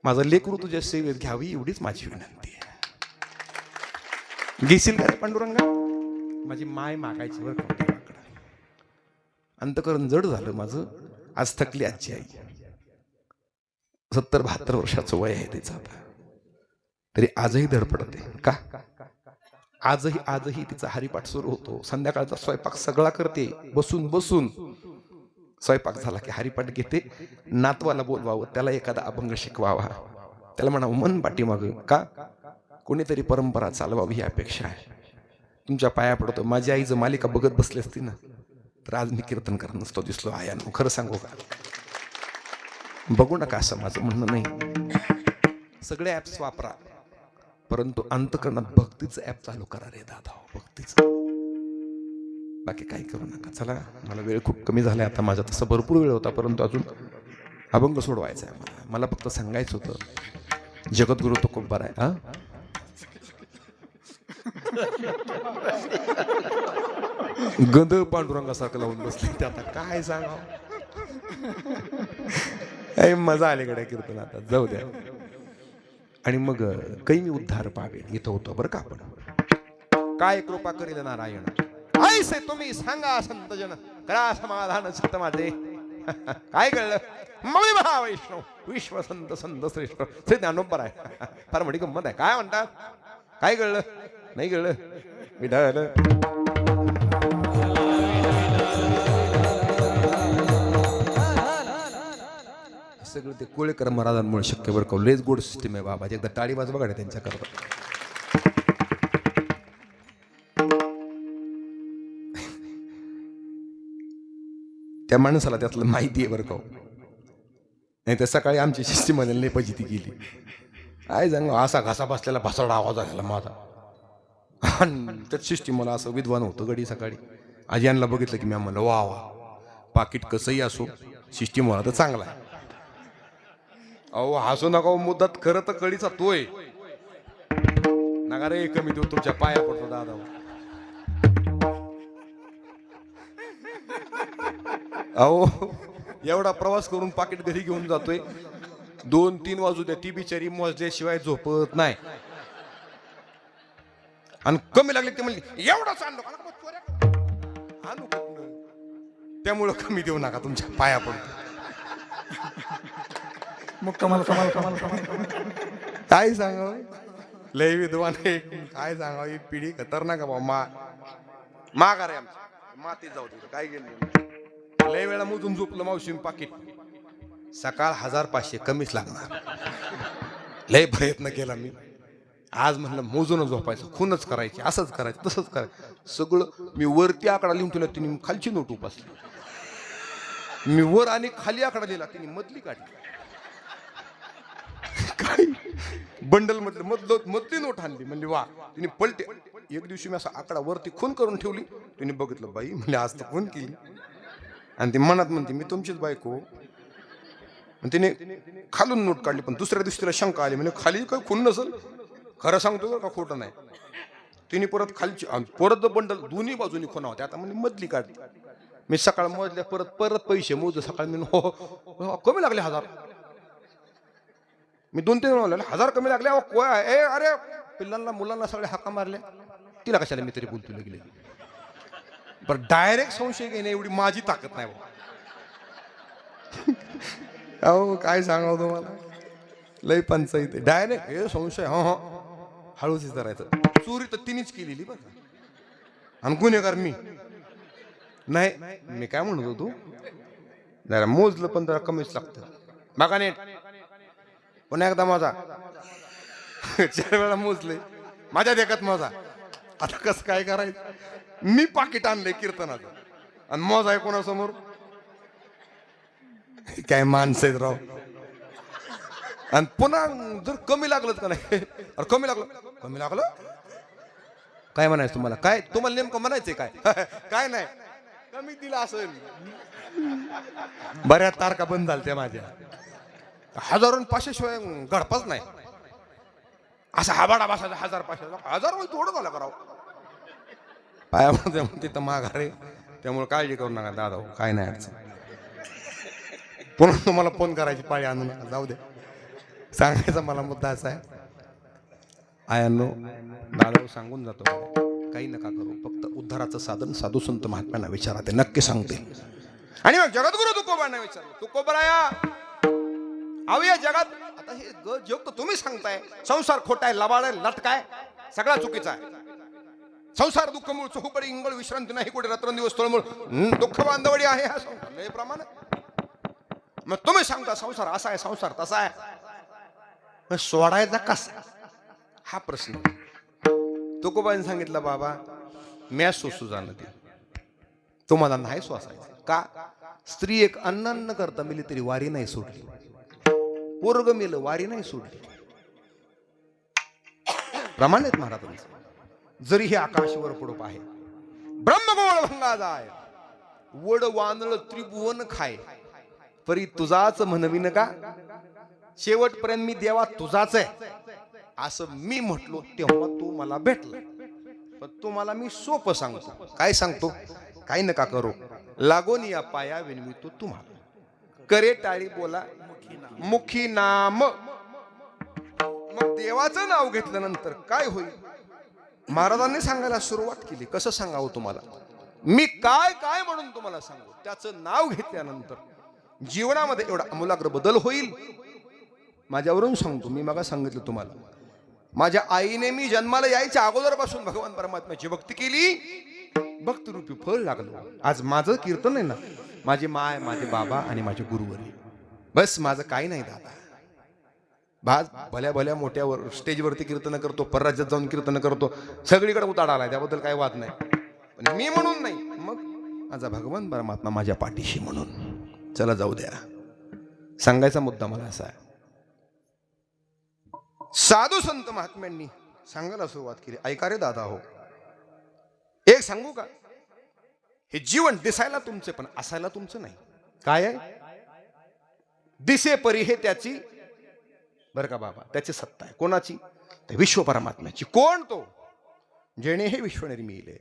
माझं लेकरू तुझ्या सेवेत घ्यावी एवढीच माझी विनंती आहे. घेशील का पांडुरंगा. माझी माय मागायची बरं का देवाकडं. अंतकरण जड झालं माझं. आज थकली आजची आई. 70-72 वर्षाचं वय आहे तिचं आता, तरी आजही धडपडते का. आजही तिचा हरिपाठ सुरू होतो. संध्याकाळचा स्वयंपाक सगळा करते बसून बसून. स्वयंपाक झाला की हरिपाठ घेते. नातवाला बोलवावं, त्याला एखादा अभंग शिकवावा, त्याला म्हणावं मन पाठीमाग का, कोणीतरी परंपरा चालवावी ही अपेक्षा आहे. तुमच्या पाया पडतो. माझी आई जर मालिका बघत बसली असती ना तर आज मी कीर्तन करत नसतो दिसलो आयानो. खरं सांगू का, बघू नका असं माझं म्हणणं नाही. सगळे ऍप्स वापरा, परंतु अंतकरणात भक्तीचं ऍप चालू करा रे दादा, भक्तीचं. बाकी काही करू नका. चला, मला वेळ खूप कमी झाला आता. माझा तसा भरपूर वेळ होता, परंतु अजून अभंग सोडवायचा आहे मला फक्त सांगायचं होतं, जगद्गुरु तुकोबार आहे. हा गंध पांडुरंगासारखं लावून बसले ते, आता काय सांगावं. मजा आली गड्या कीर्तन, आता जाऊ द्या. आणि मग काही मी उद्धार पावेल इथं होतो बरं का आपण. काय कृपा करील नारायण, ऐसे तुम्ही सांगा संत जन, करा समाधान चित्त माझे. काय कळलं, मग महावैष्णव विश्व संत संत श्रेष्ठ श्री ज्ञानोबर आहे. फार मोठी गंमत आहे. काय म्हणतात, काय कळलं नाही कळलं विठ्ठल. सगळं ते कोळेकर महाराजांमुळे शक्य बरं का. लेच गोड सिस्टीम आहे बाबा. एकदा टाळी वाज बघा त्यांच्या करता. त्या माणसाला त्यातलं माहिती आहे बरं का. नाही तर सकाळी आमची सिस्टीम नाही पजिती गेली. काय सांग, असा घासा बसलेला भसाडा आवाज आलेला माझा. त्यात सिस्टीम मला असं विद्वान होतं गडी सकाळी. आज यांना बघितलं की मी म्हणलं वा वा, पाकिट कसंही असो सिस्टीम मला तर चांगला आहे. अहो हसू नका मुद्दात, खरं तर कळीचा तोय नका रे. कमी देऊ, तुमच्या पाया पडतो दादा. अहो एवढा प्रवास करून पाकिट घरी घेऊन जातोय. 2-3 वाजू द्या, ती बिचारी मोजल्याशिवाय झोपत नाही. आणि कमी लागले ते म्हणले एवढाच आणलो. त्यामुळं कमी देऊ नका, तुमच्या पाया पडतो. काय सांगा, लय विद्वान आहे. काय सांगा, ही पिढी खतरनाक आहे बाबा. माघार आहे आमची, मातीत जाऊ दे काय गेलं. लय वेळा मोजून झोपलं मावशी पाकिट. सकाळ 1500 कमीच लागणार. लय प्रयत्न केला मी. आज म्हणलं मोजून झोपायचं, खूनच करायची, असंच करायचं, तसंच करायचं. सगळं मी वरती आकडा लिहून ठेवला, तिने खालची नोट उपासली. मी वर आणि खाली आकडा लिहिला, तिने मधली काढली. काय बंडल म्हटलं मधली नोट आणली. म्हणजे वा, तिने पलटे. एक दिवशी मी असा आकडा वरती खून करून ठेवली. तिने बघितलं, बाई म्हणजे आज तर खून केली. आणि ती मनात म्हणते मी तुमचीच बायको. तिने खालून नोट काढली. पण दुसऱ्या दिवशी तिला शंका आली, म्हणजे खाली काय खून नसल, खरं सांगतो का खोटं नाही. तिने परत खालची परत बंडल दोन्ही बाजूनी खुणा होते. आता म्हणजे मधली काढली. मी सकाळ मोजल्या, परत पैसे मोज. सकाळ मी हो कमी लागले 1000. मी 2-3 म्हणले 1000 कमी लागले. अरे पिल्लांना मुलांना सगळे हाका मारल्या. तिला कशाला मी तरी बोलतो गेले. पण डायरेक्ट संशय घेणे एवढी माझी ताकद नाही बाबा. अहो काय सांगावं तुम्हाला, लय पंचायत. डायरेक्ट हे संशय. हळूच करायचं. चोरी तर तिनेच केलेली बघा, आणि गुन्हेगार मी नाही. मी काय म्हणत होतो, जरा मोजलं पण जरा कमीच लागतं बघा नीट. पुन्हा एकदा माझा 4 वेळा मोजले, माझ्या देखत माझा. आता कसं काय करायचं, मी पाकिट आणलंय कीर्तनाचं आणि मोज आहे कोणासमोर. काय माणसं आहेत राव. आणि पुन्हा जर कमी लागलं का नाही, अरे कमी लागलं काय म्हणायचं तुम्हाला, काय तुम्हाला नेमकं म्हणायचंय काय. काय नाही, कमी दिला असेल. बऱ्याच तारखा बंद झाल्या माझ्या. 1000-500 शिवाय गडपाच नाही. असा हाबाडा बसायचा 1000-500 होय थोडं झालं करावं. पायामध्ये तिथं माघार आहे, त्यामुळे काळजी करू नका दादा, काय नाही अडचण. पुन्हा तुम्हाला फोन करायची पाळी आणू नका, जाऊ दे. सांगायचा मला मुद्दा असा आहे, आयांनो दादा सांगून जातो, काही नका करू. फक्त उद्धाराचं साधन साधू संत महात्म्यांना विचारा, ते नक्की सांगतील. आणि मग जगद्गुरु तुकोबांना विचारलं, तुकोबराया अहो या जगात आता हे जग तर तुम्ही सांगताय संसार खोटा आहे, लबाड आहे, लटकाय, सगळा चुकीचा आहे. संसार दुःख मूळ चहुकडे इंगळ विश्रांती नाही, कुठे रात्रंदिवस तळमळ दुःख बांधवडी आहे. हा संसार प्रमाण. मग तुम्ही सांगता संसार असा आहे, संसार तसा आहे, मग सोडायचा कसा, हा प्रश्न. तुकोबांनी सांगितलं, बाबा म्या सोसू जाणं दे, तुम्हाला नाही सोसायचं. का? स्त्री एक अन्न करता मिली तरी वारी नाही सोडली, पोरग मेलं वारी नाही सोडली. प्रमाणित महाराजांचं. जरी हे आकाशवर पडूप आहे, ब्रह्मगोळ भंगा जाय, वड वानळ त्रिभुवन खाय, परी तुझाच म्हणविन का. शेवटपर्यंत मी देवा तुझाच आहे असं मी म्हटलो तेव्हा तू मला भेटला. पण तुम्हाला मी सोपं सांगतो. काय सांगतो? काही नका करू, लागून या पाया विनवितो तुम्हाला. करे टाळी बोला मुखी नाम. मग देवाचं नाव घेतल्यानंतर काय होईल? महाराजांनी सांगायला सुरुवात केली. कसं सांगावं तुम्हाला, मी काय काय म्हणून तुम्हाला सांगू. त्याचं नाव घेतल्यानंतर जीवनामध्ये एवढा आमूलाग्र बदल होईल. माझ्यावरून सांगतो, मी मग सांगितलं तुम्हाला, माझ्या आईने मी जन्माला यायच्या अगोदरपासून भगवान परमात्म्याची भक्ती केली, भक्तिरूपी फळ लागलं. आज माझं कीर्तन आहे ना, माझी माय, माझे बाबा आणि माझे गुरुवरी, बस माझं काही नाही दादा. भाज भल्या भल्या मोठ्यावर स्टेजवरती कीर्तन करतो, परराज्यात जाऊन कीर्तन करतो, सगळीकडे उतार आलाय, त्याबद्दल काही वाद नाही. पण मी म्हणून नाही, मग माझा भगवान परमात्मा माझ्या पाठीशी म्हणून. चला जाऊ द्या. सांगायचा मुद्दा मला असा आहे, साधू संत महात्म्यांनी सांगायला सुरुवात केली. ऐका रे दादा हो, एक सांगू का, हे जीवन दिसायला तुमचे पण असायला तुमचं नाही. काय आहे? दिसे परी हे त्याची, बरं का बाबा, त्याची सत्ता आहे. कोणाची? विश्व परमात्म्याची. कोण तो? जेणे हे विश्व निर्मिले,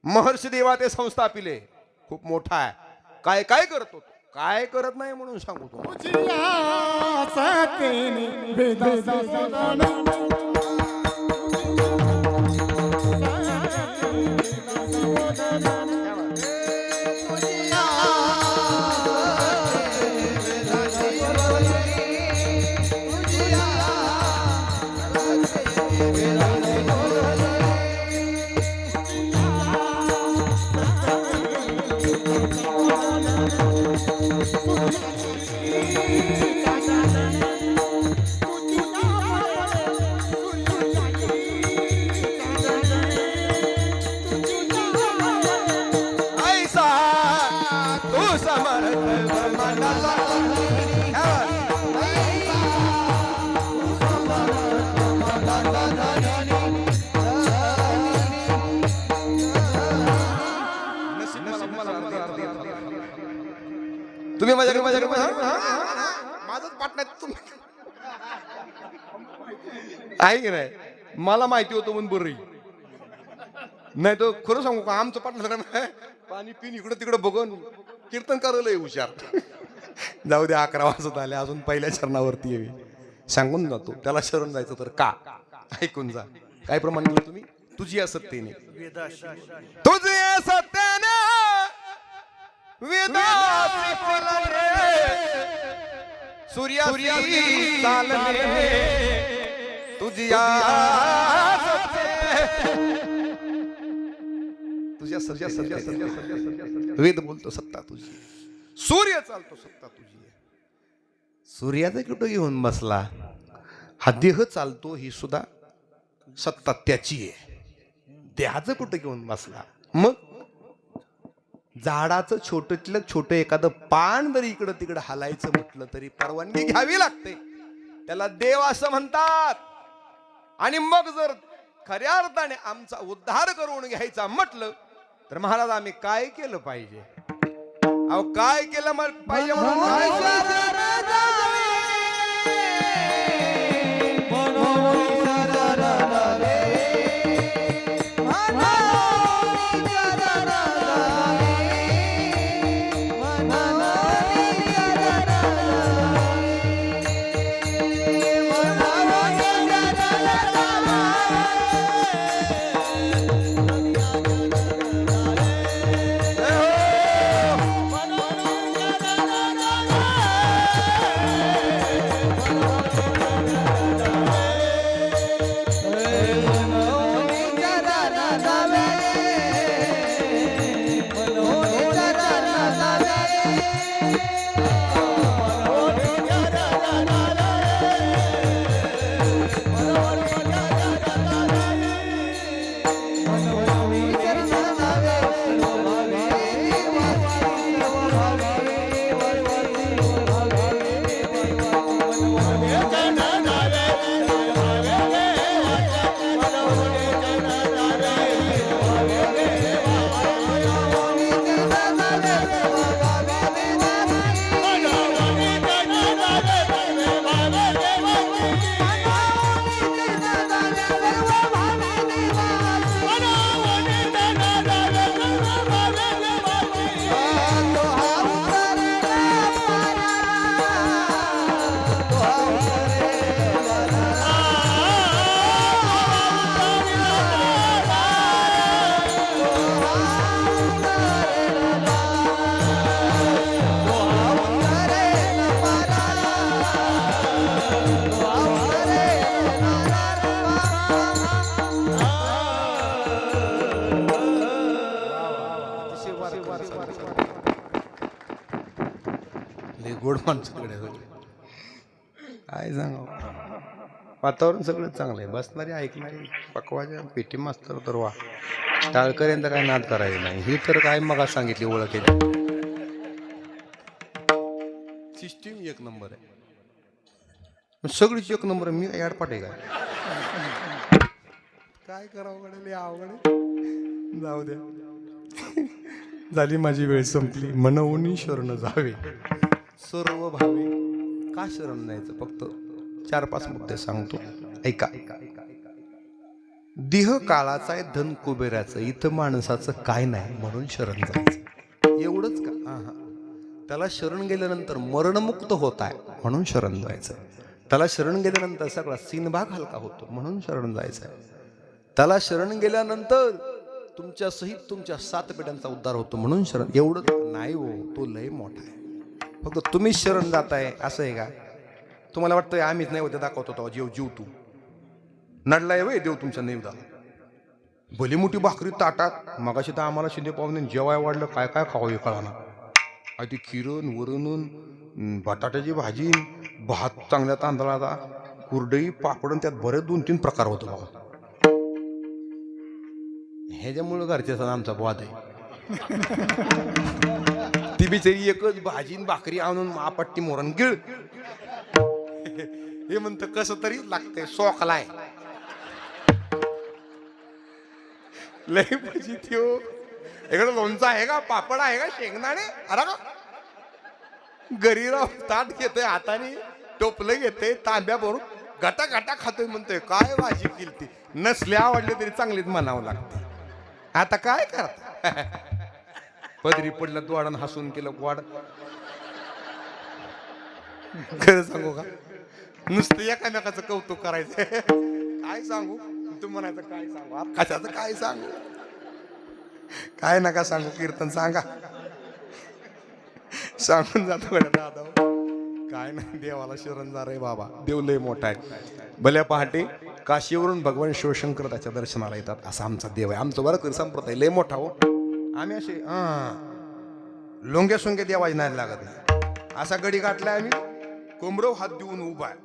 महर्षी देवा ते संस्थापिले. खूप मोठा आहे. काय काय करतो? काय करत नाही म्हणून सांगू तुम्हाला. ऐसा तू समर्थ ब्रह्मांडाचा तुम्ही माझ्याकडे माझंच पाठ नाही तुम्ही आहे की नाही. मला माहिती होतं म्हणून बरं नाही तो खरं सांगू का आमचं पाठ पाणी पिन इकडं तिकडं बघून कीर्तन करायला हुशार. जाऊ दे 11 वाजत आले अजून पहिल्या चरणावरती येवी सांगून जातो त्याला शरण जायचं तर का ऐकून जा. काय प्रमाण केलं तुम्ही तुझी असत्येने तुझी असत्याने वेदासी बोलणे सूर्यासी चालणे तुझी वेद बोलतो सत्ता तुझी. सूर्य चालतो सत्ता तुझी. सूर्याचं कुठं घेऊन बसला हा देह चालतो ही सुद्धा सत्ता त्याची आहे. देहाचं कुठं घेऊन बसला मग झाडाचं छोटं छोटं एखादं पान जरी इकडं तिकडं हलायचं म्हटलं तरी परवानगी घ्यावी लागते. त्याला देव असं म्हणतात. आणि मग जर खऱ्या अर्थाने आमचा उद्धार करून घ्यायचा म्हटलं तर महाराज आम्ही काय केलं पाहिजे. अहो काय केलं पाहिजे म्हणून गोड माणसाकडे काय सांगा. वातावरण सगळं चांगलं आहे. बसणारी ऐकणारी पकवाच्या पेटी मास्तर तर वा. टाळकर यांचा काय नाद करायचं नाही. ही तर काय मग सांगितली ओळख सिस्टीम एक नंबर आहे. सगळीच एक नंबर आहे. मी काय अडपाट आहे काय करावं गडे अवघड. जाऊ द्या झाली माझी वेळ संपली. मनवून शरण जावे सर्व भावे. का शरण जायचं फक्त 4-5 मुद्दे सांगतो ऐका. देह काळाचा आहे धन कुबेराचं. इथं माणसाचं काय नाही म्हणून शरण जायचं एवढंच का. हा त्याला शरण गेल्यानंतर मरणमुक्त होत आहे म्हणून शरण जायचं. त्याला शरण गेल्यानंतर सगळा सीनभाग हलका होतो म्हणून शरण जायचं. त्याला शरण गेल्यानंतर तुमच्या सहित तुमच्या 7 पिढ्यांचा उद्धार होतो म्हणून शरण. एवढं नाही हो तो लय मोठा आहे. फक्त तुम्हीच शरण जाताय असं आहे का. तुम्हाला वाटतंय आम्हीच नाही होते दाखवतो तो जीव जीव तू नडलाय वय देव तुमच्या नैवदा. भली मोठी भाकरी ताटात मगाशी तर आम्हाला शिंदे पाहुणे जेवाय वाढलं काय काय खावं हे कळाना. ती किरण वरणून बटाट्याची भाजी, भात चांगल्या तांदळाचा, कुरडई, पापड आणि त्यात बरेच 2-3 प्रकार होतो बघा. ह्याच्यामुळं घरच्याचा आमचा वाद आहे. ती बिचारी एकच भाजी आणि भाकरी आणून मापट्टी मोरण गिळ. हे म्हणत कसं तरी लागतंय, सोकलाय लय भाजी त्यो. इकडे लोणचं आहे का, पापड आहे का, शेंगदाणे, अरे का गरीराव ताट घेतोय हाताने, टोपलं घेतोय, तांब्या भरून गटा गटा खातोय. म्हणतोय काय भाजी केली ती, नसले आवडले तरी चांगलीच म्हणावं लागते. आता काय करता. पदरी पडलं द्वाडन, हसून केलं वाड. खरं सांगू का, नुसतं एकामेकाचं कौतुक करायचं. काय सांगू तू म्हणायचं, काय सांगू कशाचं, काय सांगू, काय नका सांगू, कीर्तन सांगा. सांगून जातो गड्या दादा, काय नाही, देवाला शरण जा रे बाबा, देव लय मोठा आहे. भल्या पहाटे काशीवरून भगवान शिवशंकर त्याच्या दर्शनाला येतात. असा आमचा देव आहे. आमचं बरं संप्रदाय लय मोठा हो. आम्ही असे लोंग्या सोंग्या देवाज नाही लागत नाही. असा गडी गाठलाय आम्ही, कोंबरव हात देऊन उभा आहे,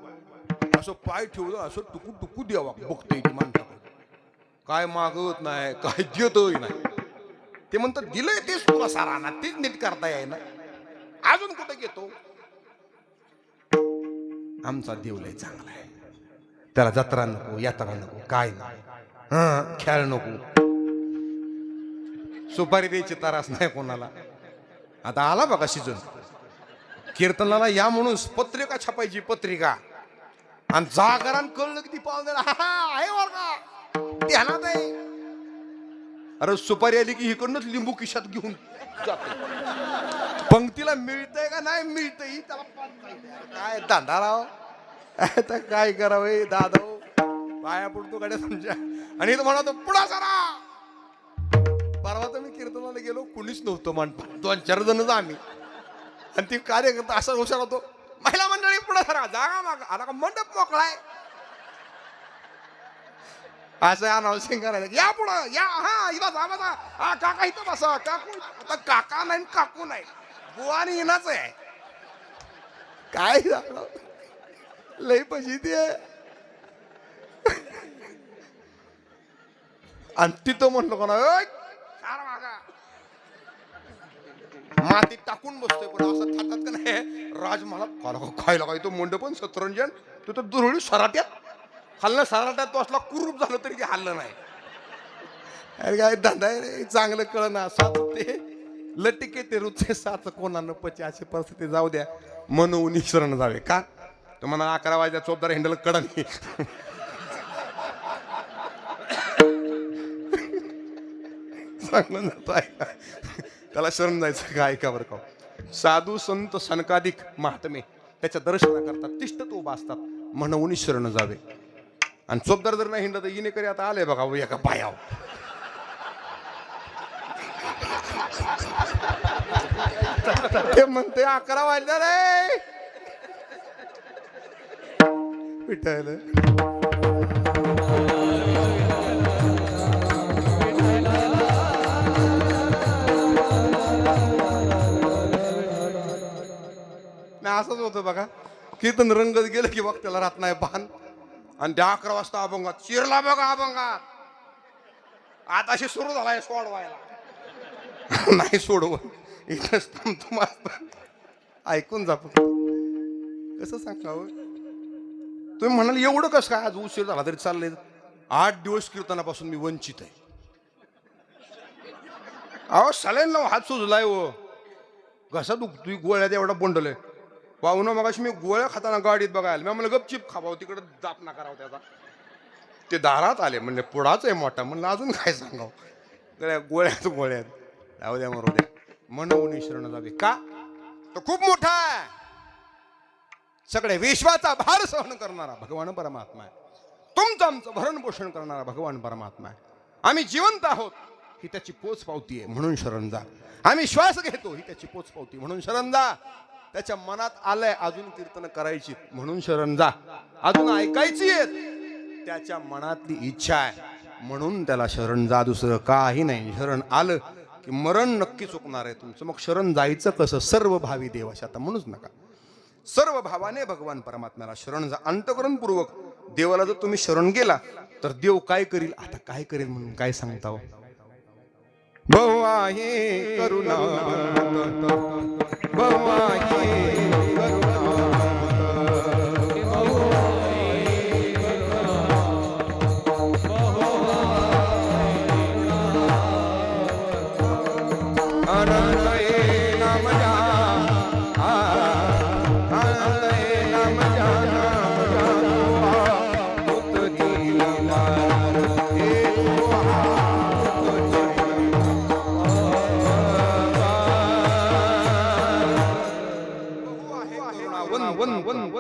असं पाय ठेवलं, असं टुकू टुकू द्यावा बघतोय की माणसाकडे, काय मागवत नाही, काय देतोय नाही. ते म्हणतात दिलंय तेच तुला सारा ना, तेच नीट करता येई ना, अजून कुठे घेतो. आमचा देव लय चांगला आहे. त्याला जत्रा नको, यात्रा नको, काय नाही, खेळ नको, सुपारी द्यायची तारास नाही कोणाला. आता आला बघा सीजन, कीर्तनाला या म्हणून पत्रिका छापायची, पत्रिका, आणि जागरण कळलं की ती पाहुण्याला आहे वर्गा ध्यानात आहे. अरे सुपारी आली की इकडनंच लिंबू खिशात घेऊन जाते. पंक्तीला मिळतंय का नाही मिळतंय त्याला काय धंदा राव. आता काय करावं दादा, पाया पडतो गाड्या तुमच्या. आणि तो म्हणतो पुढा सरा. परवा तर मी कीर्तनाला गेलो, कुणीच नव्हतं मांडपा, 2-4 जणच आम्ही. आणि ती कार्यकर्ता असा हुशार होतो, महिला मंडळी पुढे सरा, जागा माग आला का मंडप मोकळाय, असं अनाउन्सिंग करायचं, या पुढं या, हा इथं जा बसा, हा काका इथं बसा, काकू. आता काका नाही काकू नाही, बुवा आणि इनाच आहे. काय झालं लय पशी ते. आणि तिथं म्हणलो का ना, मातीत टाकून बसतोय, पण असं थाटात का नाही राज मला खायला काय तो मंडपन सतरंजन, तू तर दुरळी सराट्यात हल्लं, सराट्यात तो असला कुरूप झालं तरी ते हल्लं नाही. अरे काय धंदा रे, चांगलं कळ ना. साच ते लटिके ते रुचे साच कोणानं पचे, अशी परिस्थिती जाऊ द्या, मनवून शरण जावे का. तुम्हाला 11 वाजता चोपदार हिंडल कडन चांगलं जातो ऐका, त्याला शरण जायचं का. ऐका बरं का, साधू संत सनकाधिक महात्मे त्याच्या दर्शनाकरता तिष्ठत उभा असतात, म्हणून शरण जावे. आणि चोपदार जर नाही हिंडत, इने करी आता आले बघा एका पायावर. ते म्हणते 11 वाजल्या रे पिटायला. नाही असंच होतं बघा, कीर्तन रंगत गेलं की बघ त्याला राहत नाही भान. आणि त्या 11 वाजता अभंगात चिरला बघा, अभंगात आता अशी सुरू झालाय सोडवायला. नाही सोडवत, इथंच थांबतो मास्तर, ऐकून जा. कसं सांगावं, तुम्ही म्हणाल एवढं कसं काय आज उशीर झाला तरी चाललंय. 8 दिवस कीर्तनापासून मी वंचित आहे. अहो सलाईन लावून हात सुजलाय, व घसा दुखतोय, गोळ्यात एवढा बंडलय. पाहुणं मगाशी मी गोळ्या खाताना गाडीत बघायला, मी म्हणलं गपचिप खावावं, तिकडे जाप ना करावं त्याचा. ते दारात आले, म्हणले पुढाच आहे मोठा, म्हणलं अजून काय सांगावं, गोळ्यात जाऊ द्या मरू द्या, म्हणून शरण जावे का. तो खूप मोठा आहे, सगळे विश्वाचा भार सहन करणारा भगवान परमात्मा आहे. तुमचं आमचं भरण पोषण करणारा भगवान परमात्मा आहे. आम्ही जिवंत आहोत ही त्याची पोच पावती आहे, म्हणून शरण जा. आम्ही श्वास घेतो ही त्याची पोच पावती, म्हणून शरण जा. त्याच्या मनात आलंय अजून कीर्तन करायची, म्हणून शरण जा. अजून ऐकायची आहेत, त्याच्या मनातली इच्छा आहे, म्हणून त्याला शरण जा. दुसरं काही नाही. शरण आलं की मरण नक्की चुकणार आहे तुमचं. मग शरण जायचं कसं, सर्व भावी देवाशी. आता म्हणूच नका सर्व भावाने भगवान परमात्म्याला शरण जा. अंतःकरणपूर्वक देवाला जर तुम्ही शरण गेला तर देव काय करील, आता काय करेल म्हणून काय सांगता हो? भाऊ आहे करुणावंत, भाऊ आहे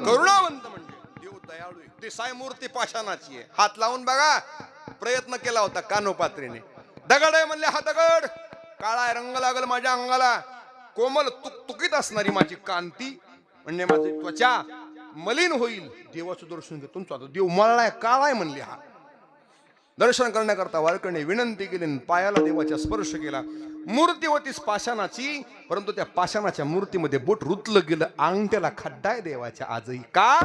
करुणावंत म्हणजे देव दयाळू आहे. ती साई मूर्ती पाषाणाची आहे. हात लावून बघा, प्रयत्न केला होता कानोपात्रीने. दगड आहे म्हणले, हा दगड काळा रंग लागल माझ्या अंगाला, कोमल तुकतुकीत असणारी माझी कांती म्हणजे माझी त्वचा मलिन होईल. देवाचं दर्शन घे. तुमचा देव मळलाय, काळाय म्हणले. हा दर्शन करण्याकरता वारकणे विनंती केली, पायाला देवाचा स्पर्श केला. मूर्ती होतीच पाषाणाची, परंतु त्या पाषाणाच्या मूर्तीमध्ये बोट रुतलं गेलं. अंगठ्याला खड्डा आहे देवाच्या आजही. का?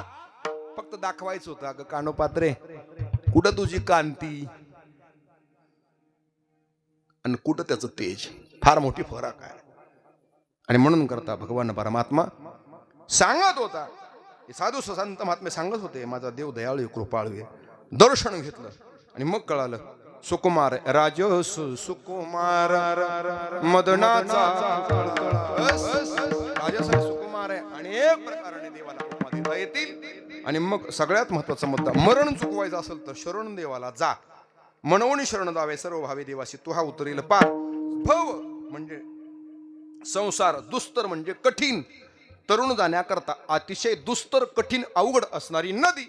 फक्त दाखवायचं होतं. अगं कानोपात्रे, कुठं तुझी कांती आणि कुठं त्याचं तेज, फार मोठी फरक आहे. आणि म्हणून करता भगवान परमात्मा सांगत होता, साधू संत महात्मे सांगत होते, माझा देव दयाळू कृपाळू आहे. दर्शन घेतलं आणि मग कळालं, सुकुमार राजस सुकुमार मदनाचा राजस सुकुमार आहे. अनेक प्रकाराने देवाला उपमा देता येतील. आणि मग सगळ्यात महत्वाचा मुद्दा, मरण चुकवायचं असेल तर शरण देवाला जा. मनवणी शरण जावे सर्व भावे देवाशी, तुहा उतरेल पार. भव म्हणजे संसार, दुस्तर म्हणजे कठीण. तरुण जाण्याकरता अतिशय दुस्तर, कठीण, अवघड असणारी नदी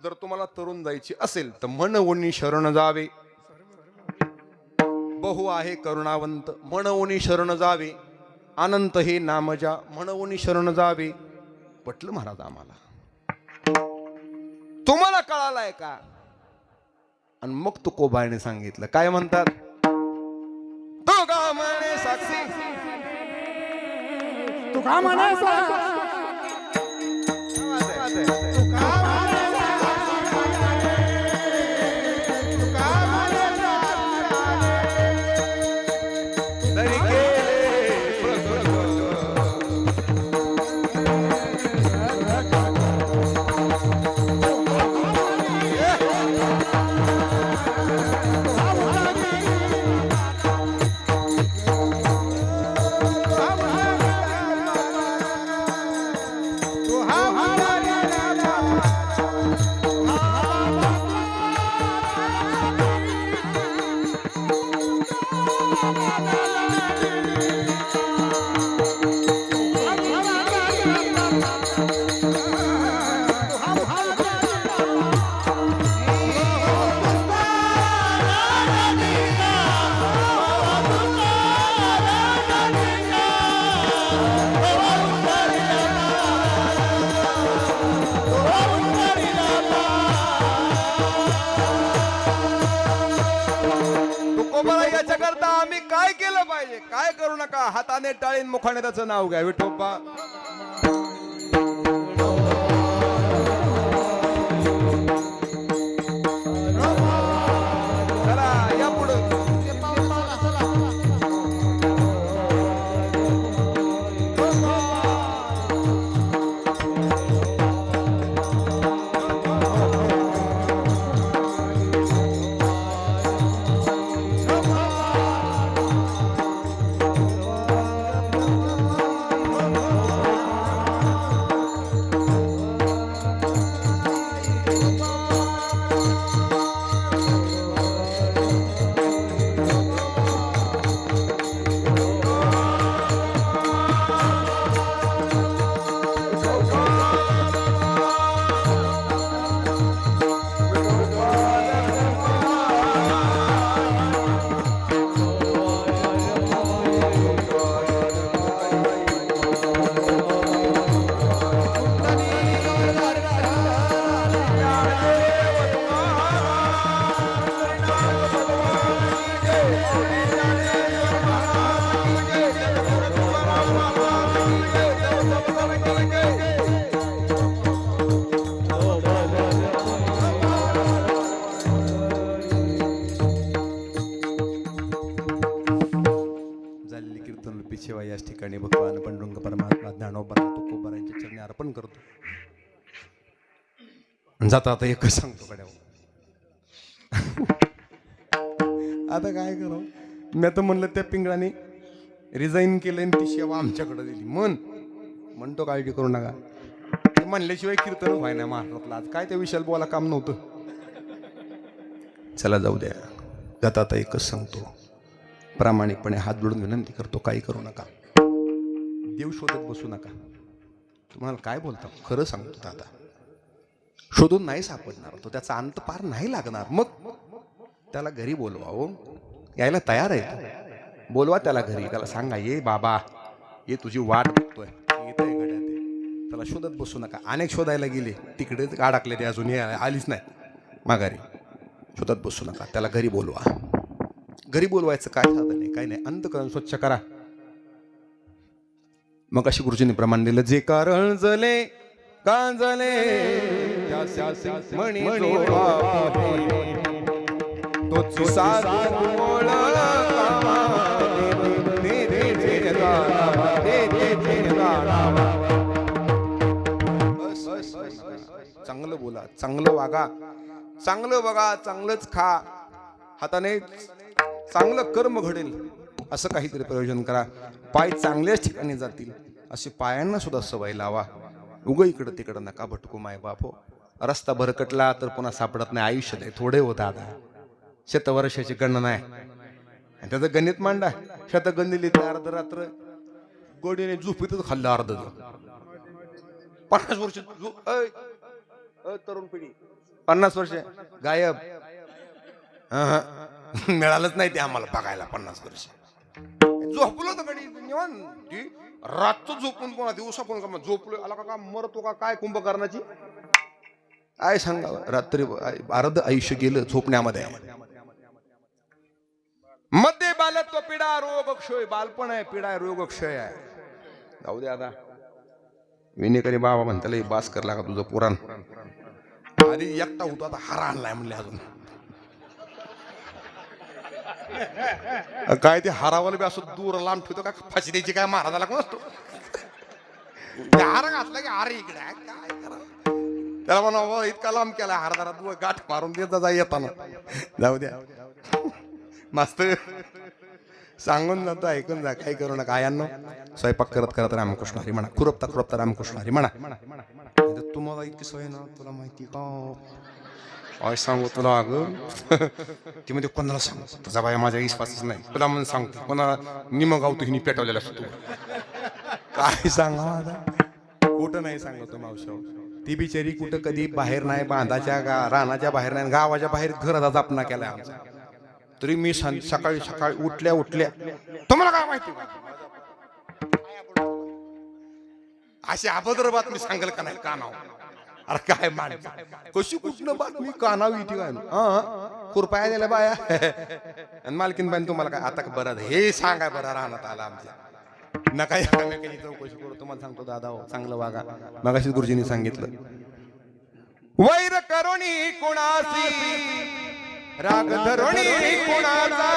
जर तुम्हाला तरुण जायची असेल तर मनवणी शरण जावे. बहु आहे करुणावंत, मनवणी शरण जावे. अनंत हे नामजा, मनवणी शरण जावे. पटलं महाराज आम्हाला. तुम्हाला कळालाय का? आणि मग तुकोबाने सांगितलं, काय म्हणतात, तो का म्हणे साक्षी, तू का म्हणायचा काय करू नका, हाताने टाळीन मुखाने त्याचं नाव घ्या. विठोबा चला या पुढे. जाता आता एकच सांगतो कड्या. आता काय करू, मी तर म्हणलं त्या पिंगळाने रिझाईन केलं आणि ती सेवा आमच्याकडे दिली. म्हणतो काळजी करू नका, ते म्हणल्याशिवाय कीर्तन व्हाय नाही महाराष्ट्रातला. आज काय त्या विषयाला बोला काम नव्हतं. चला जाऊ द्या. जाता आता एकच सांगतो, प्रामाणिकपणे हात जोडून विनंती करतो, काही करू नका, देव शोधत बसू नका. तुम्हाला काय बोलता खरं सांगतो दादा, शोधून नाही सापडणार तो, त्याचा अंत पार नाही लागणार. मग त्याला घरी बोलवा. हो, यायला तयार आहे, बोलवा त्याला घरी. त्याला सांगा, ये बाबा ये, तुझी वाट बघतोय, येतोय गड्या ते. त्याला शोधत बसू नका. अनेक शोधायला गेले, तिकडे अडकले ते, अजून आलीच नाही माघारी. शोधत बसू नका, त्याला घरी बोलवा. घरी बोलवायचं काय साधन नाही, काय नाही, अंतःकरण स्वच्छ करा. मग अशी गुरुजींनी प्रमाण दिलं, जे कारण जले कांजले म्हणी तोची साथ मोळ चांगलं बोला, चांगलं वागा, चांगलं बघा, चांगलंच खा, हाताने चांगलं कर्म घडेल असं काहीतरी प्रयोजन करा. पाय चांगल्याच ठिकाणी जातील अशी पायांना सुद्धा सवय लावा. उगं इकडं तिकडं नका भटकू माय बाप. हो, रस्ता भरकटला तर पुन्हा सापडत नाही. आयुष्य नाही थोडे होत आता, शतवर्षाची गणना आहे. त्याचं गणित मांडा, शतगणिली अर्ध रात्र गोडीने झोपीतच खाल्लं अर्ध. 50 वर्ष तरुण पिढी 50 वर्ष गायब. मिळालंच नाही ते आम्हाला बघायला 50 वर्ष. झोपलो तर गडी निवांत, रातचं झोपून कोणा दिवसा कोण का झोपलो आला का मरतो का काय कुंभकर्णाची काय सांगा. रात्री अर्ध आयुष्य गेलं झोपण्यामध्ये. मध्ये बालत्व पिढा रोग क्षय, बालपण आहे पिढा आहे रोग क्षय आहे. जाऊ दे आता. विनेकरी बाबा म्हणताला बास करला का तुझं पुराण. आधी एकटा होतो, आता हारा आणलाय म्हणले अजून. काय ते हारावाला बी असं दूर लांब ठेवतो का फाशी द्यायची काय महाराजाला कोण असतो. हार घातला की हार इकडे काय करा त्याला म्हणा, इतका लांब केला हारदारा तू गाठ मारून देत जा येताना. जाऊ द्या मस्त सांगून जातो, ऐकून जा, काही करू नका. यांनो स्वयंपाक करत करत रामकृष्ण हरी म्हणा, खुरपता खुरपता रामकृष्ण हरी म्हणा. तुम्हाला इतकी सोय ना, तुला माहिती का काय सांगू तुला. अगं ती मध्ये कोणाला सांगू, तुझा बाय माझ्या विश्वासच नाही. तुला म्हणून सांगतो, कोणाला निम गावतो हिनी पेटवलेला असतो. काय सांगा कुठं नाही सांगतो मावशी. ती बिचारी कुठं कधी बाहेर नाही, बांधाच्या रानाच्या बाहेर नाही, गावाच्या बाहेर घराचा जापना केलाय आमचा. तरी मी सकाळी सकाळी उठल्या उठल्या तुम्हाला काय माहिती अशी अभद्र बातमी सांगेल का नाही कानाव. अरे काय मान कशी कुठलं बातमी कानावी ती काय खुरपाया दिल्या बाया आणि मालकीन बाईन तुम्हाला काय आता बरं हे सांगा बरं राहण्यात आला आमच्या. नका एकामेकांनी चौकशी करू. तुम्हाला सांगतो दादा हो, चांगलं वागा. मगाशी गुरुजींनी सांगितलं, वैर करुणी कुणासी राग धरुणी कुणाचा,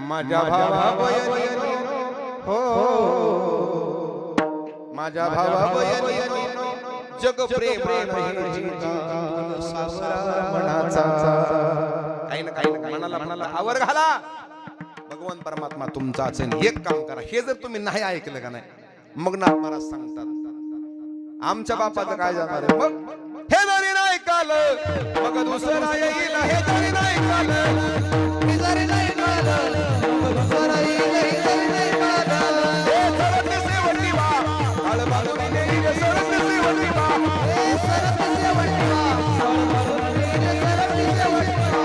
माझ्या भावा हो माझ्या भावा जग प्रेम काही ना काही मनाला मनाला आवर घाला. भगवान परमात्मा तुमचाच आहे. एक काम करा, हे जर तुम्ही नाही ऐकलं का नाही, मग ना महाराज सांगतात आमच्या बापाचं काय जाणार आहे. मग हे जरी नाही कालं मग दुसरा येईल. हे जरी नाही कालं, हे जरी नाही कालं मग दुसरा येईल. हे जरी नाही कालं, हे सरते सेवटी वा काळ बाजूने नेईल. सरते सेवटी वा, हे सरते सेवटी वा काळ बाजूने नेईल. सरते सेवटी वा.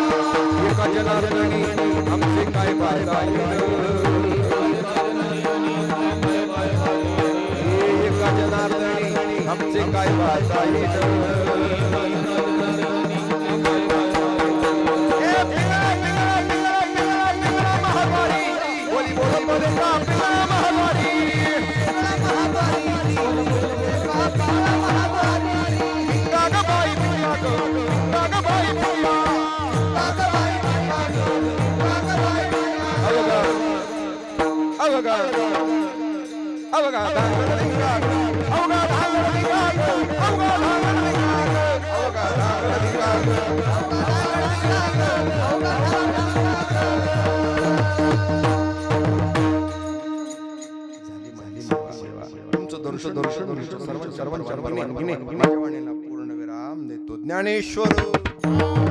एका जनार्दनी आमचे काय बाधा एका जनार्दनी आमचे काय बाधा अवघा तुमचं दर्शन सर्वांच्या परवानगीने माझ्या वाणीला पूर्ण विराम देतो. ज्ञानेश्वर